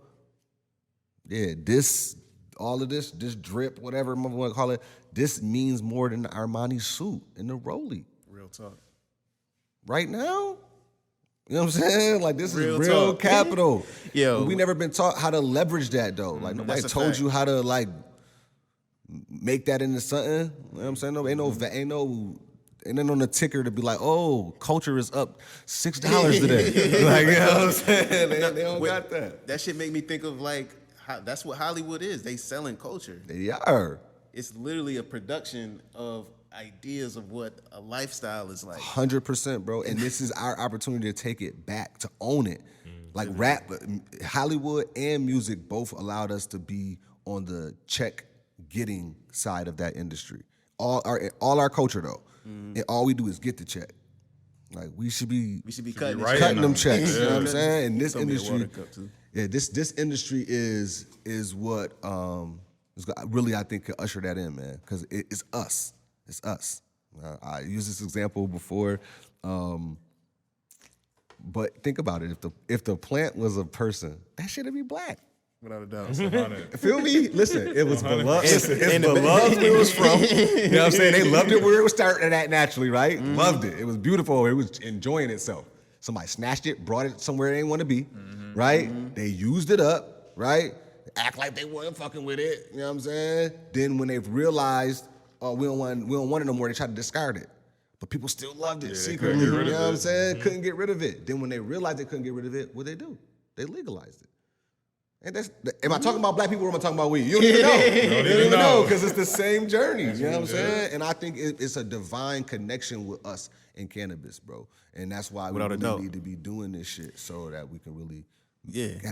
Yeah, all of this drip, whatever you want to call it, this means more than the Armani suit and the Rollie. Real talk. Right now, you know what I'm saying? Like, this is real capital. Yo, we never been taught how to leverage that, though. Like, nobody told you how to, like, make that into something. You know what I'm saying? No, ain't nothing on the ticker to be like, oh, culture is up $6 today. Like, you know what I'm saying? They don't got that. That shit make me think of, like, that's what Hollywood is. They selling culture. They are. It's literally a production of ideas of what a lifestyle is like. 100%, bro. And this is our opportunity to take it back, to own it. Like rap, Hollywood and music both allowed us to be on the check-getting side of that industry. All our culture, though. And all we do is get the check. Like, we should be cutting them checks. You know what I'm saying? And this industry, this industry is what really, I think, could usher that in, man. Because it's us. It's us. I used this example before, but think about it. If the plant was a person, that shit'd be black. Without a doubt. Feel me? Listen, it was beloved. It's beloved where it was from. You know what I'm saying? They loved it where it was starting at naturally, right? Loved it. It was beautiful. It was enjoying itself. Somebody snatched it, brought it somewhere they didn't want to be, right? They used it up, right? Act like they weren't fucking with it. You know what I'm saying? Then when they've realized, oh, we don't want it no more, they tried to discard it. But people still loved it secretly. You know what I'm saying? Couldn't get rid of it. Then when they realized they couldn't get rid of it, what'd they do? They legalized it. And am I talking about black people or am I talking about weed? You don't even know. You don't even know because it's the same journey. You know what I'm saying? And I think it's a divine connection with us in cannabis, bro. And that's why we really need to be doing this shit so that we can really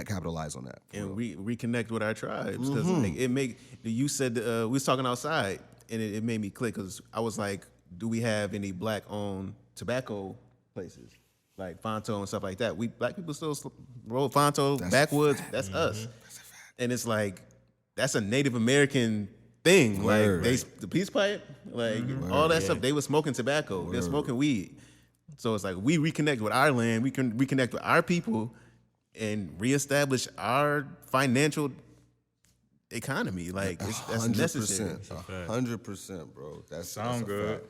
capitalize on that. And reconnect with our tribes. Because you said, we was talking outside and it made me click because I was like, do we have any black-owned tobacco places? Like Fonto and stuff like that. Black people still roll Fonto, backwoods. That's us. That's a fact. And it's like, that's a Native American thing. Word. Like the peace pipe, like all that stuff. They were smoking tobacco. They're smoking weed. So it's like we reconnect with our land. We can reconnect with our people and reestablish our financial economy. Like that's necessary. 100%, bro. That sounds good.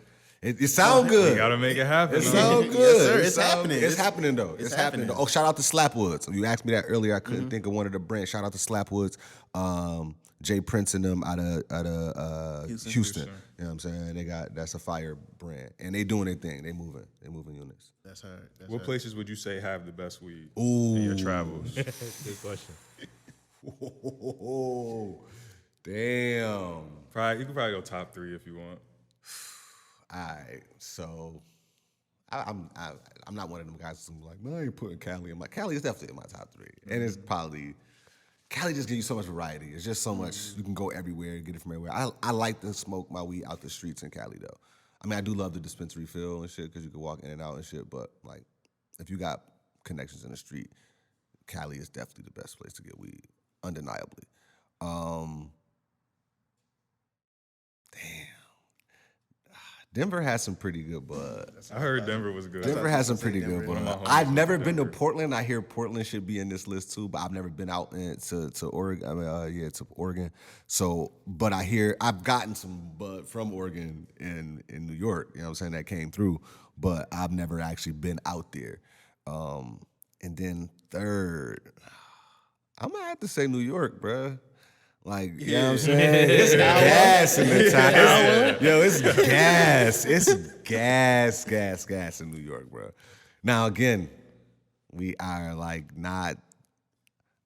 It sounds good. You gotta make it happen. It sounds good. Yes, sir. It's happening. It's happening though. It's happening though. Oh, shout out to Slapwoods. You asked me that earlier. I couldn't think of one of the brands. Shout out to Slapwoods. Jay Prince and them out of Houston. You know what I'm saying? That's a fire brand. And they doing their thing. They moving units. That's hard. What places would you say have the best weed in your travels? Good question. Damn. You can probably go top 3 if you want. All right, so I'm not one of them guys who's like, man, I ain't putting Cali in my. Cali is definitely in my top 3, and it's probably Cali just gives you so much variety. It's just so much you can go everywhere and get it from everywhere. I like to smoke my weed out the streets in Cali though. I mean, I do love the dispensary feel and shit because you can walk in and out and shit. But like, if you got connections in the street, Cali is definitely the best place to get weed, undeniably. Damn. Denver has some pretty good bud. I heard Denver was good. Denver has some pretty good bud. I've never been to Portland. I hear Portland should be in this list too, but I've never been out to Oregon. I mean, to Oregon. So, but I've gotten some bud from Oregon in New York. You know what I'm saying? That came through, but I've never actually been out there. And then third, I'm gonna have to say New York, bruh. Like, you know what I'm saying? It's gas in the town. Yo, it's gas. It's gas in New York, bro. Now, again, we are like not,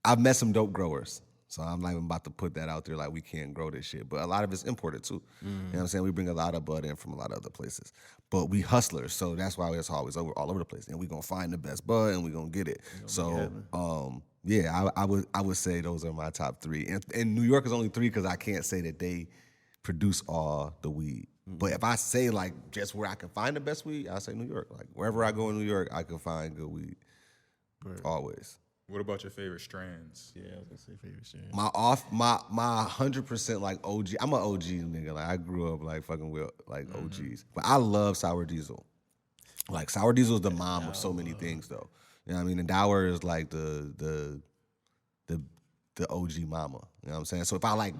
I've met some dope growers. So I'm not even about to put that out there like we can't grow this shit. But a lot of it's imported too. You know what I'm saying? We bring a lot of bud in from a lot of other places. But we hustlers, so that's why it's always all over the place. And we're gonna find the best bud and we're gonna get it. So yeah, I would say those are my top 3. And New York is only 3 because I can't say that they produce all the weed. But if I say like just where I can find the best weed, I say New York. Like wherever I go in New York, I can find good weed. Always. What about your favorite strands? Yeah, I was gonna say favorite strand. My 100% like OG. I'm an OG nigga. Like I grew up like fucking with like OGs. But I love Sour Diesel. Like Sour Diesel is the mom of so many things though. You know what I mean? And Dower is like the OG mama. You know what I'm saying? So if I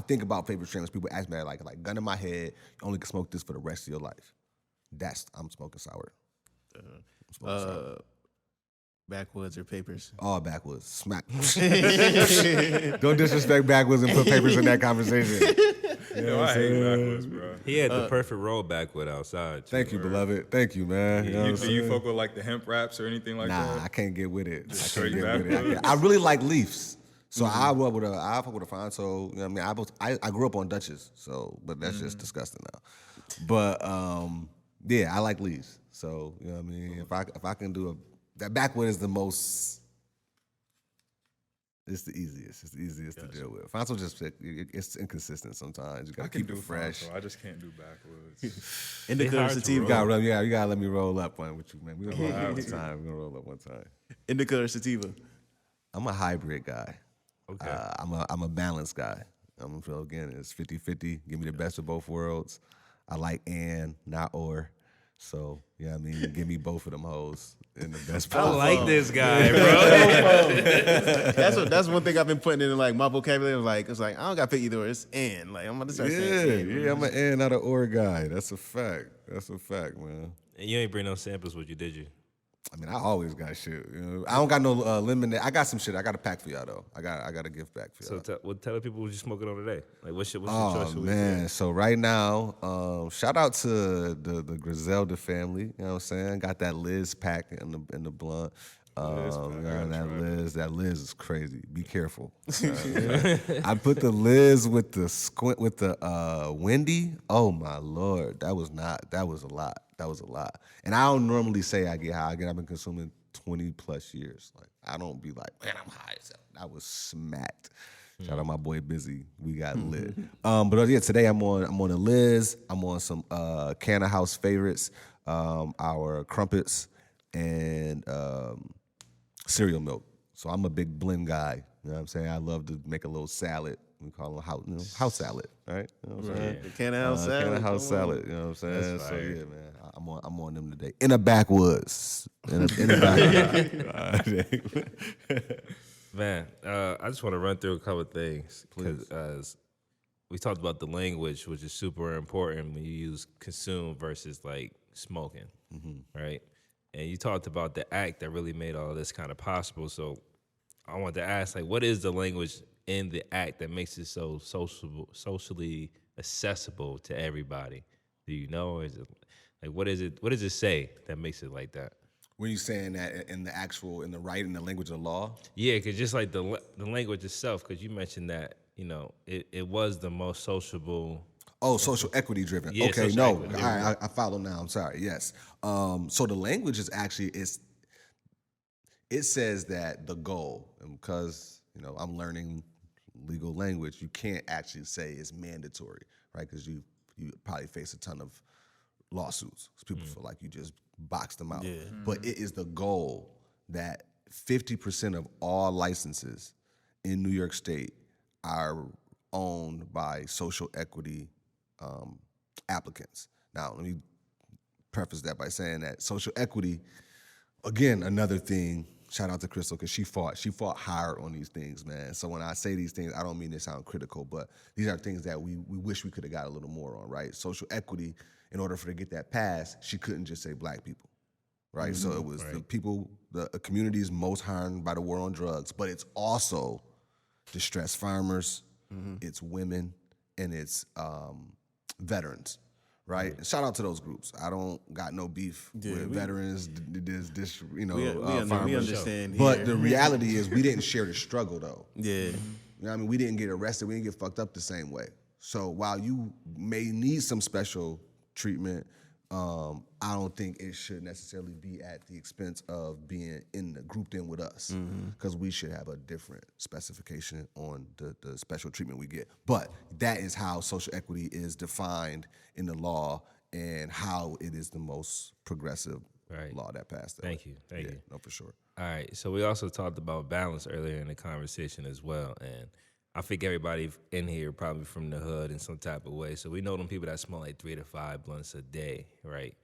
think about favorite strands, people ask me like gun in my head, you only can smoke this for the rest of your life. I'm smoking sour. I'm smoking sour. Backwoods or papers? All backwoods. Smack. Don't disrespect backwoods and put papers in that conversation. Yo, I hate backwoods, bro. He had the perfect roll backwood outside. Thank you, beloved. Thank you, man. You know what I'm Do you saying? fuck with like the hemp wraps or anything like that? Nah, I can't get with it. straight I can't get with backwoods? it. I really like leaves. So I fuck with a Fonso. You know what I mean? I grew up on Dutchess, but that's just disgusting now. But yeah, I like leaves. So you know what I mean? If I can do that backwood is the most. It's the easiest. It's the easiest to deal with. Fonso just it's inconsistent sometimes. You gotta keep it fresh. Fonso. I just can't do backwoods. Indica or sativa? You gotta let me roll up one with you, man. We're gonna roll up one time. We're gonna roll up one time. Indica or sativa? I'm a hybrid guy. Okay. I'm a balanced guy. So again, it's 50-50. Give me the best of both worlds. I like and, not or. So, you know what I mean? Give me both of them hoes in the best I possible. like this guy, bro. That's one thing I've been putting in like my vocabulary. It's like I don't got to pick either or. It's and. Like I'm gonna start saying. Yeah, I'm an and, not an or guy. That's a fact. That's a fact, man. And you ain't bring no samples with you, did you? I mean, I always got shit. You know? I don't got no lemonade. I got some shit. I got a pack for y'all though. I got a gift pack for y'all. So tell the people what you smoking on today. Like what's your Oh choice? man! So right now, shout out to the Griselda family. You know what I'm saying? Got that Liz pack in the blunt. That Liz is crazy. Be careful. I put the Liz with the squint with the Wendy. Oh my lord, that was a lot. That was a lot. And I don't normally say I get high. Again, I've been consuming 20 plus years. Like I don't be like, man, I'm high as hell. I was smacked. Shout out my boy Busy. We got lit. But yeah, today I'm on a Liz. I'm on some CANNAHOUSE favorites, our crumpets, and cereal milk. So I'm a big blend guy. You know what I'm saying? I love to make a little salad. We call them house salad, right? You know what I'm saying? The CANNAHOUSE salad. CANNAHOUSE salad. You know what I'm saying? That's So fire. yeah, man, I'm on them today. In the backwoods. In the backwoods. Man, I just want to run through a couple of things because we talked about the language, which is super important when you use consume versus like smoking, right? And you talked about the act that really made all this kind of possible. So I want to ask, like, what is the language in the act that makes it so socially accessible to everybody? Do you know? Or is it like what does it say that makes it like that? When you saying that in the writing, the language of law? Yeah, because just like the language itself, because you mentioned that, you know, it was the most sociable. Oh, social equity driven. Yeah, okay, social no. equity. All right, I follow now. I'm sorry. Yes. So the language is actually, it says that the goal, and because, you know, I'm learning legal language, you can't actually say it's mandatory, right? Because you probably face a ton of lawsuits. People feel like you just box them out. Yeah. But it is the goal that 50% of all licenses in New York State are owned by social equity applicants. Now, let me preface that by saying that social equity, again, another thing, shout out to Crystal, because she fought hard on these things, man. So when I say these things, I don't mean to sound critical, but these are things that we wish we could have got a little more on, right? Social equity, in order for her to get that passed, she couldn't just say black people, right? So it was the people, the communities most harmed by the war on drugs, but it's also distressed farmers, it's women, and it's veterans. Right, and shout out to those groups. I don't got no beef with veterans. This, you know, we understand. But the reality is, we didn't share the struggle, though. Yeah, you know what I mean, we didn't get arrested. We didn't get fucked up the same way. So while you may need some special treatment, I don't think it should necessarily be at the expense of being grouped in with us, because we should have a different specification on the special treatment we get. But that is how social equity is defined in the law, and how it is the most progressive law that passed. Thank you. No, for sure. All right, so we also talked about balance earlier in the conversation as well, and I think everybody in here probably from the hood in some type of way. So we know them people that smoke like 3 to 5 blunts a day, right?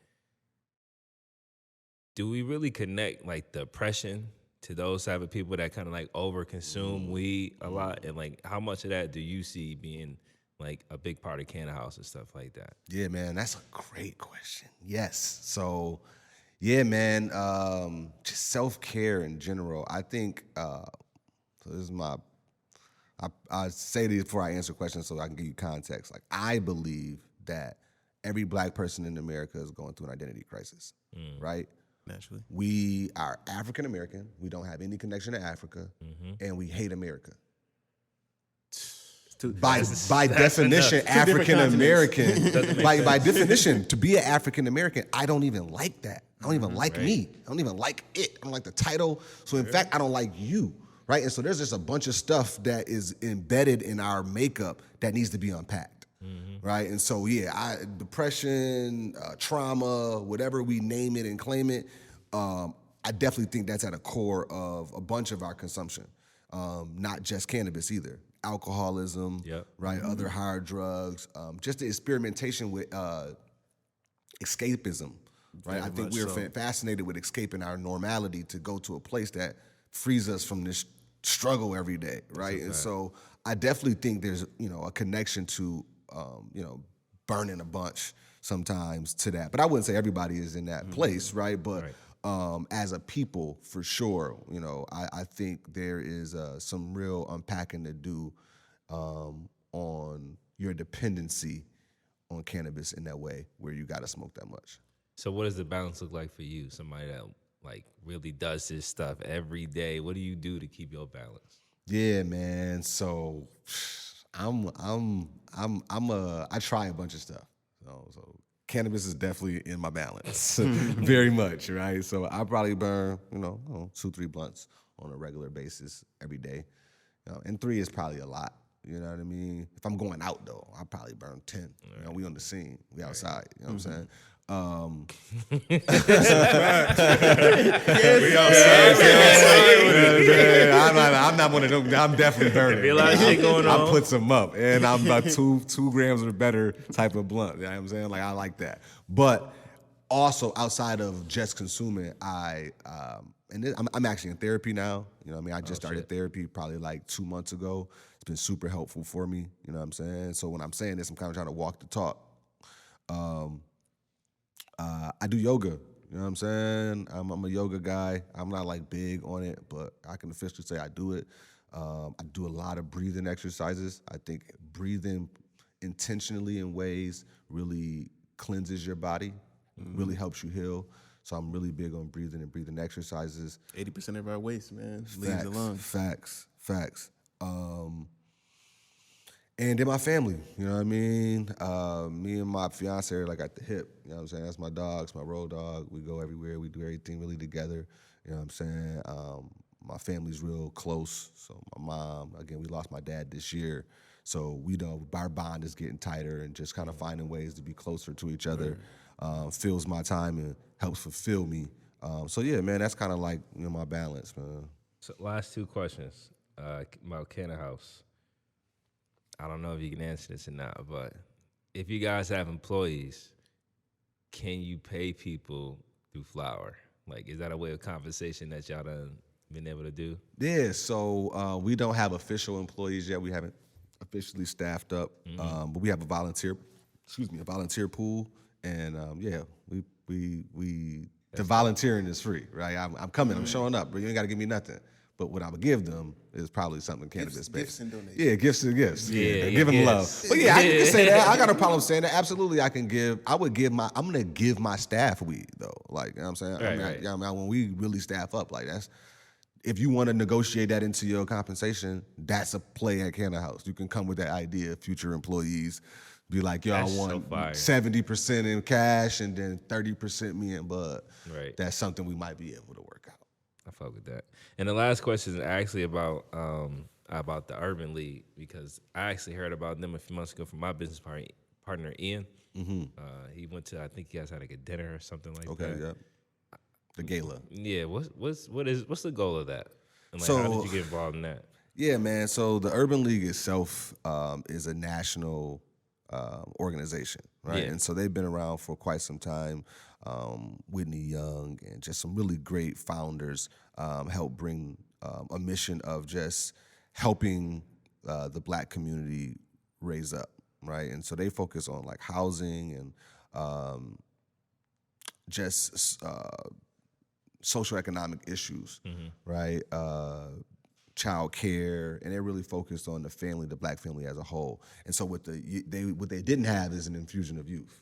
Do we really connect like the oppression to those type of people that kind of like overconsume weed a lot? And like, how much of that do you see being like a big part of CANNAHOUSE and stuff like that? Yeah, man, that's a great question. Yes. So, yeah, man, just self-care in general. I think, so this is I say this before I answer questions so I can give you context. Like, I believe that every black person in America is going through an identity crisis, right? naturally. We are African American. We don't have any connection to Africa, and we hate America. By definition, African American. By definition, to be an African American, I don't even like that. I don't even like me. I don't even like it. I don't like the title. So in fact, I don't like you. Right? And so there's just a bunch of stuff that is embedded in our makeup that needs to be unpacked. Right? And so, yeah, depression, trauma, whatever we name it and claim it, I definitely think that's at a core of a bunch of our consumption. Not just cannabis either. Alcoholism, right? Other hard drugs, just the experimentation with escapism, right? I think we're fascinated with escaping our normality to go to a place that frees us from this struggle every day, right? And so I definitely think there's, a connection to, burning a bunch sometimes to that. But I wouldn't say everybody is in that place, right? But as a people, for sure, I think there is some real unpacking to do on your dependency on cannabis in that way where you got to smoke that much. So what does the balance look like for you? Somebody that really does this stuff every day. What do you do to keep your balance? Yeah, man. So I try a bunch of stuff. So cannabis is definitely in my balance, very much, right? So I probably burn, 2-3 blunts on a regular basis every day, and 3 is probably a lot. You know what I mean? If I'm going out though, I probably burn 10. We on the scene, we outside. You know what I'm saying? I'm not one of them. I'm definitely burning. A lot of shit going on. I put some up, and I'm about 2 grams or better type of blunt. You know what I'm saying? I like that. But also outside of just consuming, I'm actually in therapy now. You know what I mean? I just started therapy probably 2 months ago. It's been super helpful for me. You know what I'm saying? So when I'm saying this, I'm kind of trying to walk the talk. I do yoga, you know what I'm saying? I'm a yoga guy. I'm not big on it, but I can officially say I do it. I do a lot of breathing exercises. I think breathing intentionally in ways really cleanses your body, really helps you heal. So I'm really big on breathing and breathing exercises. 80% of our waste, man, leaves the lungs. Facts. And then my family, you know what I mean? Me and my fiance are at the hip, you know what I'm saying? That's my dog, it's my road dog. We go everywhere, we do everything really together, you know what I'm saying? My family's real close. So my mom, again, we lost my dad this year. So our bond is getting tighter and just kind of finding ways to be closer to each other fills my time and helps fulfill me. So yeah, man, that's kind of my balance, man. So last 2 questions about CANNAHOUSE. I don't know if you can answer this or not, but if you guys have employees, can you pay people through flower? Is that a way of compensation that y'all done been able to do? Yeah, so we don't have official employees yet. We haven't officially staffed up, but we have a volunteer pool, and the volunteering is free, right? I'm coming, I'm showing up, but you ain't got to give me nothing. But what I would give them is probably something cannabis based. Gifts and donations. Yeah, gifts and gifts. Yeah, give them love. gifts. But yeah, I can say that. I got a problem saying that. Absolutely, I'm gonna give my staff weed though. Like, you know what I'm saying? Right. When we really staff up, like that's, if you want to negotiate that into your compensation, that's a play at CANNAHOUSE. You can come with that idea. Future employees be like, yo, That's I so want fire. 70% in cash and then 30% me and Bud. Right. That's something we might be able to work out. I fuck with that. And the last question is actually about the Urban League, because I actually heard about them a few months ago from my business partner Ian. He went to, I think you guys had like a dinner or something like that. Okay, yeah. The gala. Yeah. What's the goal of that? And like, So- how did you get involved in that? Yeah, man. So the Urban League itself is a national organization, right? Yeah. And so they've been around for quite some time. Whitney Young and just some really great founders help bring a mission of just helping the Black community raise up, right? And so they focus on like housing and just socioeconomic issues, right? Child care, and they're really focused on the family, the Black family as a whole. And so what they didn't have is an infusion of youth.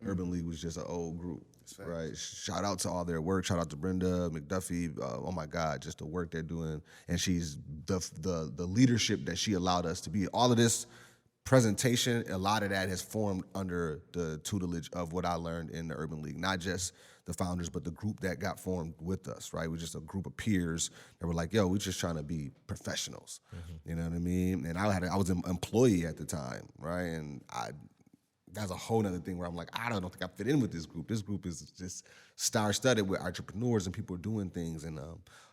Urban League was just an old group, right? Shout out to all their work. Shout out to Brenda McDuffie. Oh my God, just the work they're doing, and she's the leadership that she allowed us to be. All of this presentation, a lot of that has formed under the tutelage of what I learned in the Urban League, not just the founders, but the group that got formed with us, right? We're just a group of peers that were like, yo, we're just trying to be professionals. You know what I mean? And I was an employee at the time, right? And that's a whole nother thing where I'm like, I don't think I fit in with this group. This group is just star-studded with entrepreneurs and people doing things. And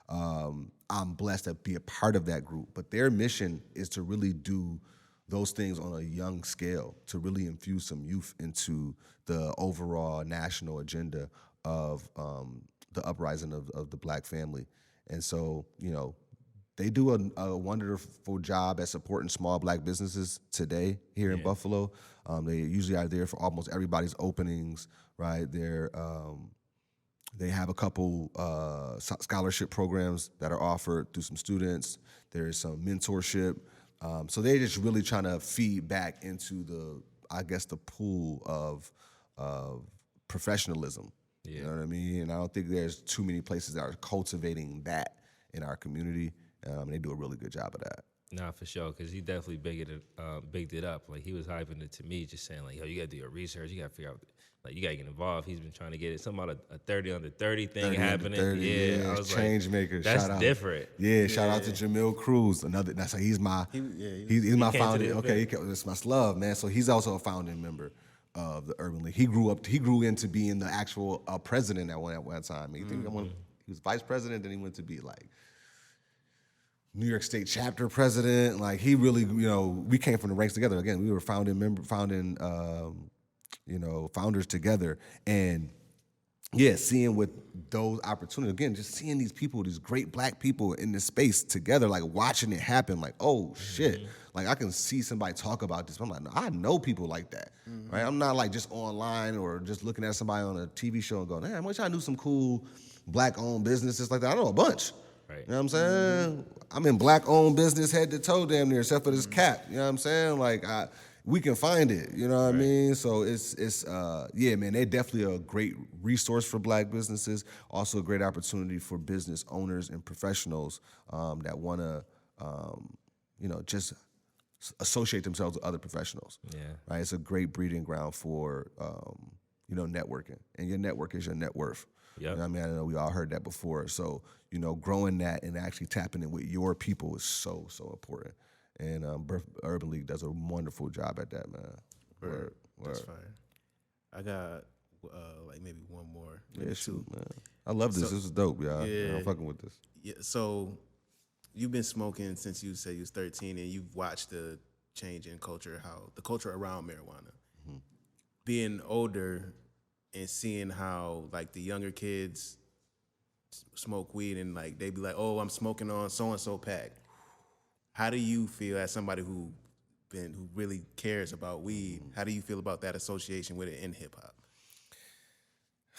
I'm blessed to be a part of that group. But their mission is to really do those things on a young scale, to really infuse some youth into the overall national agenda of the uprising of the Black family. And so, you know, they do a wonderful job at supporting small Black businesses today here in Buffalo. They usually are there for almost everybody's openings, right? They have a couple scholarship programs that are offered through some students. There's some mentorship. So they're just really trying to feed back into the pool of professionalism. Yeah. You know what I mean? And I don't think there's too many places that are cultivating that in our community. They do a really good job of that. Nah, for sure, because he definitely bigged it up. Like, he was hyping it to me, just saying, like, yo, you got to do your research. You got to figure out, like, you got to get involved. He's been trying to get it. Something about a 30 under 30 thing 30 happening. under 30, yeah, I was change like, makers. that's Shout out. different. Yeah, shout out to Jamil Cruz. He's my came to founder. the Okay, that's my love, man. So he's also a founding member of the Urban League. He grew into being the actual president at one time. He was vice president, then he went to be like New York State chapter president. Like, he really, you know, we came from the ranks together. Again, we were founders together. And yeah, seeing with those opportunities, again, just seeing these people, these great Black people in this space together, like watching it happen, like, oh shit. Like, I can see somebody talk about this. I'm like, no, I know people like that, right? I'm not like just online or just looking at somebody on a TV show and going, man, I wish I knew some cool Black-owned businesses like that. I know a bunch. Right. You know what I'm saying? I'm in Black-owned business head to toe damn near, except for this cap. You know what I'm saying? Like, we can find it. You know what I mean? So it's yeah, man, they're definitely a great resource for Black businesses. Also a great opportunity for business owners and professionals that want to, just associate themselves with other professionals. Yeah. Right? It's a great breeding ground for, networking. And your network is your net worth. Yep. You know what I mean? I know we all heard that before. So, growing that and actually tapping in with your people is so, so important. And Urban League does a wonderful job at that, man. Word. That's fire. I got maybe one more. Yeah, shoot, man. I love this. This is dope, y'all. Yeah. I'm fucking with this. Yeah. So you've been smoking since you said you was 13, and you've watched the change in culture, how the culture around marijuana. Mm-hmm. Being older and seeing how like the younger kids smoke weed and like they be like, oh, I'm smoking on so and so pack. How do you feel as somebody who really cares about weed? How do you feel about that association with it in hip hop?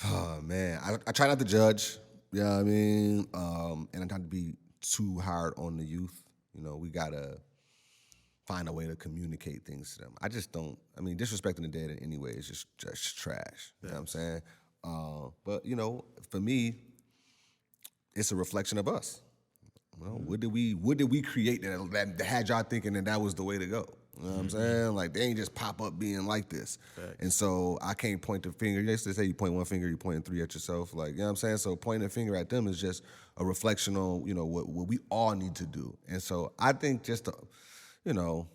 Oh man, I try not to judge. You know what I mean? And I try to be too hard on the youth. You know, we gotta find a way to communicate things to them. I just don't. I mean, disrespecting the dead in any way is just trash. You know what I'm saying? But you know, for me, it's a reflection of us. You know, what did we create that had y'all thinking that was the way to go? You know what I'm saying? Like, they ain't just pop up being like this. Facts. And so I can't point the finger. They used to say you point one finger, you pointing three at yourself. Like, you know what I'm saying? So pointing a finger at them is just a reflection on, you know, what we all need to do. And so I think just, you know,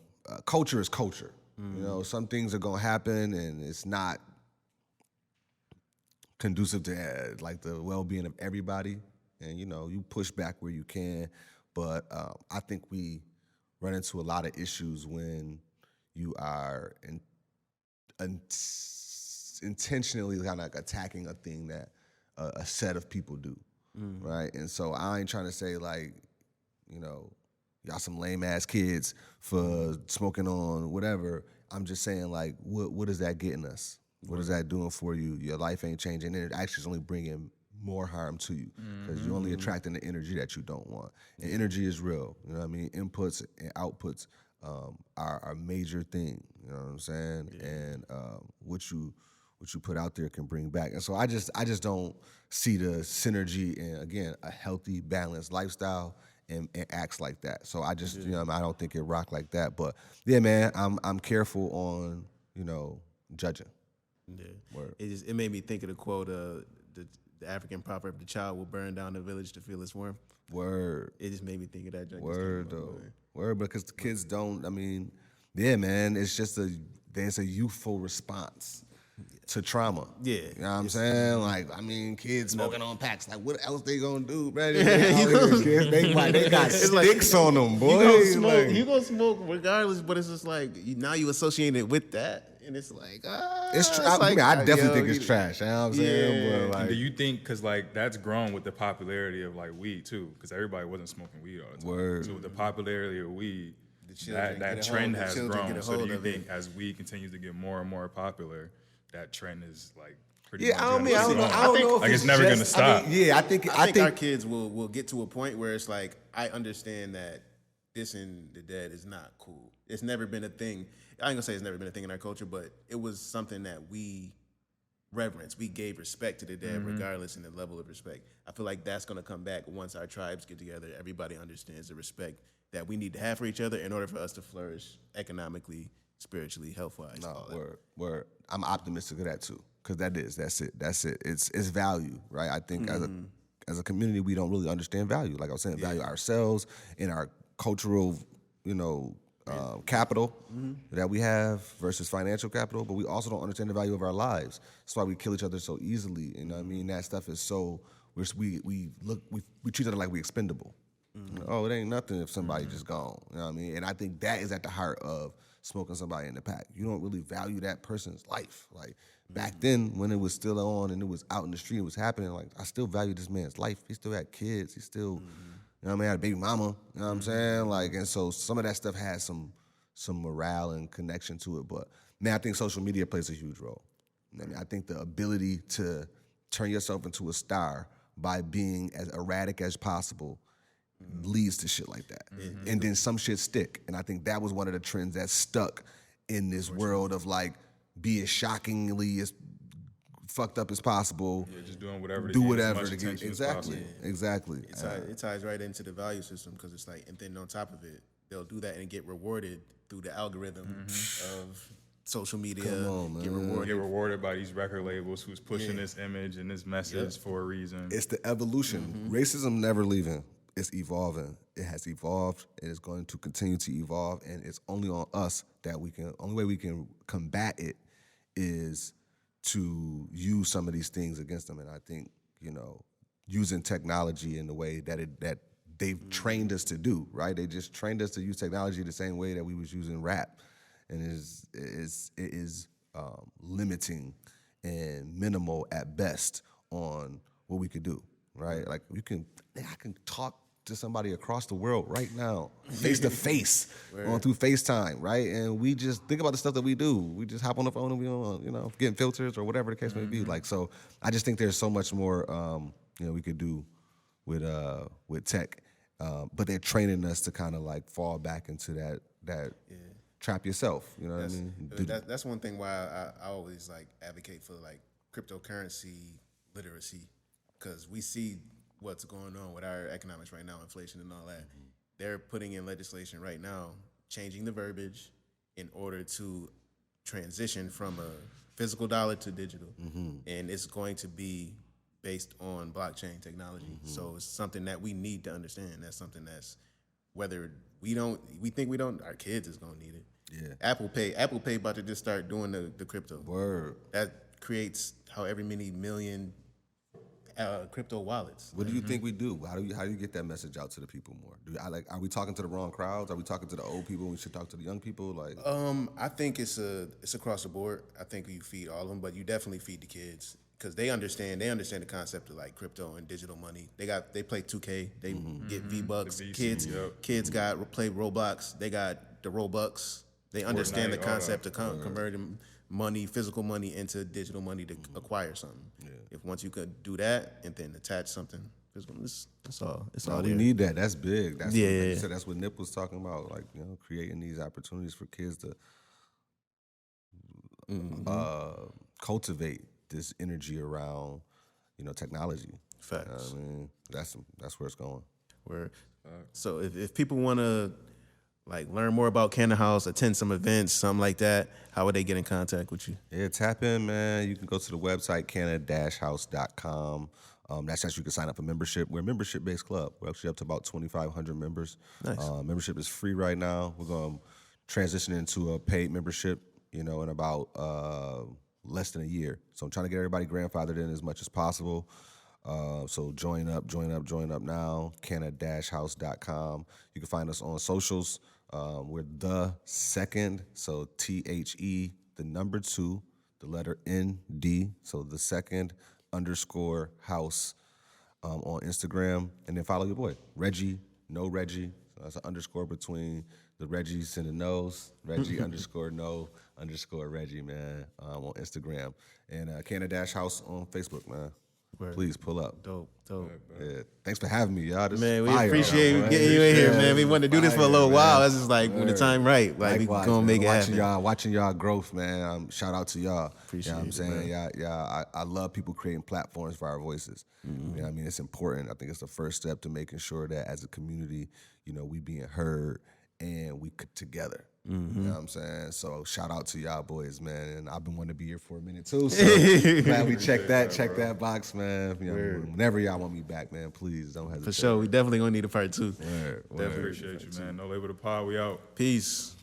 culture is culture. You know, some things are going to happen and it's not conducive to like the well-being of everybody. And, you know, you push back where you can. But I think we run into a lot of issues when you are intentionally kind of like attacking a thing that a set of people do, right? And so I ain't trying to say like, you know, y'all some lame ass kids for smoking on whatever. I'm just saying like, what is that getting us? What is that doing for you? Your life ain't changing, and it actually is only bringing more harm to you because you're only attracting the energy that you don't want. And energy is real. You know what I mean? Inputs and outputs are a major thing. You know what I'm saying? Yeah. And what you put out there can bring back. And so I just don't see the synergy in, again, a healthy, balanced lifestyle and acts like that. So I just, you know, I don't think it rock like that. But yeah, man, I'm careful on, you know, judging. Yeah. Word. It made me think of the quote, the African proverb, the child will burn down the village to feel its warmth. Word. It just made me think of that. Word, though. Word, because the kids don't, I mean, yeah, man, it's just there's a youthful response to trauma. Yeah. You know what I'm saying? Like, I mean, kids smoking on packs. Like, what else they gonna do, man? They got sticks on them, boy. You gonna smoke regardless, but it's just like, now you associate it with that. And it's like, it's trash. I mean, I definitely think it's trash. You know what I'm saying? But like, do you think, because like that's grown with the popularity of like weed too, because everybody wasn't smoking weed all the time. Word. So with the popularity of weed, that trend has grown. So do you think as weed continues to get more and more popular, that trend is like pretty much I don't know. Like it's never gonna stop. I mean, I think our kids will get to a point where it's like, I understand that dissing the dead is not cool. It's never been a thing. I ain't gonna say it's never been a thing in our culture, but it was something that we reverence. We gave respect to the dead, regardless in the level of respect. I feel like that's gonna come back once our tribes get together. Everybody understands the respect that we need to have for each other in order for us to flourish economically, spiritually, health-wise. No, word. I'm optimistic of that too, because that's it. It's value, right? I think as a community, we don't really understand value. Like I was saying, value ourselves in our cultural, you know, capital that we have versus financial capital, but we also don't understand the value of our lives. That's why we kill each other so easily. You know what I mean? That stuff is so, we treat each other like we expendable. Oh, it ain't nothing if somebody just gone. You know what I mean? And I think that is at the heart of smoking somebody in the pack. You don't really value that person's life. Like back then when it was still on and it was out in the street, it was happening, like I still value this man's life. He still had kids. He still, you know what I mean, had a baby mama, you know what I'm saying? Like, and so some of that stuff has some morale and connection to it. But man, I think social media plays a huge role. I mean, I think the ability to turn yourself into a star by being as erratic as possible leads to shit like that. And then some shit stick. And I think that was one of the trends that stuck in this world of like, be as shockingly as fucked up as possible. Yeah, just doing whatever. Do whatever to get exactly. It ties right into the value system, because it's like, and then on top of it, they'll do that and get rewarded through the algorithm of social media. Come on, man. Get rewarded by these record labels who's pushing this image and this message for a reason. It's the evolution. Racism never leaving. It's evolving. It has evolved. It is going to continue to evolve, and it's only on us that only way we can combat it is to use some of these things against them. And I think, you know, using technology in the way that they've trained us to do, right? They just trained us to use technology the same way that we was using rap. And it is limiting and minimal at best on what we could do, right? Like I can talk to somebody across the world right now, face to face, going through FaceTime, right? And we just think about the stuff that we do. We just hop on the phone and we don't, you know, getting filters or whatever the case may be. Like, so I just think there's so much more, you know, we could do with tech. but they're training us to kind of like fall back into that trap yourself. You know what I mean? That's one thing why I always like advocate for like cryptocurrency literacy, because we see what's going on with our economics right now, inflation and all that. They're putting in legislation right now, changing the verbiage in order to transition from a physical dollar to digital. And it's going to be based on blockchain technology. So it's something that we need to understand. That's something that's, whether we think we don't, our kids is gonna need it. Yeah. Apple Pay about to just start doing the crypto. Word. That creates however many million crypto wallets. What do you think we do? How do you get that message out to the people more? Are we talking to the wrong crowds? Are we talking to the old people? We should talk to the young people. Like, I think it's across the board. I think you feed all of them, but you definitely feed the kids because they understand the concept of like crypto and digital money. They play 2K. They get V-Bucks. Kids play Roblox. They got the Robux. They understand the concept of converting money, physical money, into digital money to acquire something. Yeah. If once you could do that and then attach something physical, that's all. It's all we there. need that. That's big. That's what, like you said, that's what Nip was talking about. Like, you know, creating these opportunities for kids to cultivate this energy around, you know, technology. Facts. I mean, that's where it's going. So if people want to like learn more about CANNAHOUSE, attend some events, something like that, how would they get in contact with you? Yeah, tap in, man. You can go to the website, canna-house.com. That's actually you can sign up for membership. We're a membership-based club. We're actually up to about 2,500 members. Nice. Membership is free right now. We're going to transition into a paid membership, you know, in about less than a year. So I'm trying to get everybody grandfathered in as much as possible. So join up now, canna-house.com. You can find us on socials. We're The Second, so THE, the number 2, the letter ND, so The Second _house on Instagram. And then follow your boy, Reggie, no Reggie. So that's an underscore between the Reggies and the no's. Reggie _no _Reggie, man, on Instagram. And CANNA-HOUSE on Facebook, man. Word. Please pull up. Dope. Yeah. Thanks for having me, y'all. This man, we fire, appreciate man. getting you in here, man. We wanted to do this for a little while. It's just like when the time right, like likewise, we gonna make it happen. Watching y'all growth, man. Shout out to y'all. Appreciate you know what I'm saying? man. I love people creating platforms for our voices. You know what I mean? It's important. I think it's the first step to making sure that as a community, you know, we being heard and we together. You know what I'm saying? So shout out to y'all boys, man. And I've been wanting to be here for a minute too. So glad we check that box, man. You know, whenever y'all want me back, man, please don't hesitate. For sure. We definitely gonna need a part 2. Definitely appreciate you, man. No Label the Pod, we out. Peace.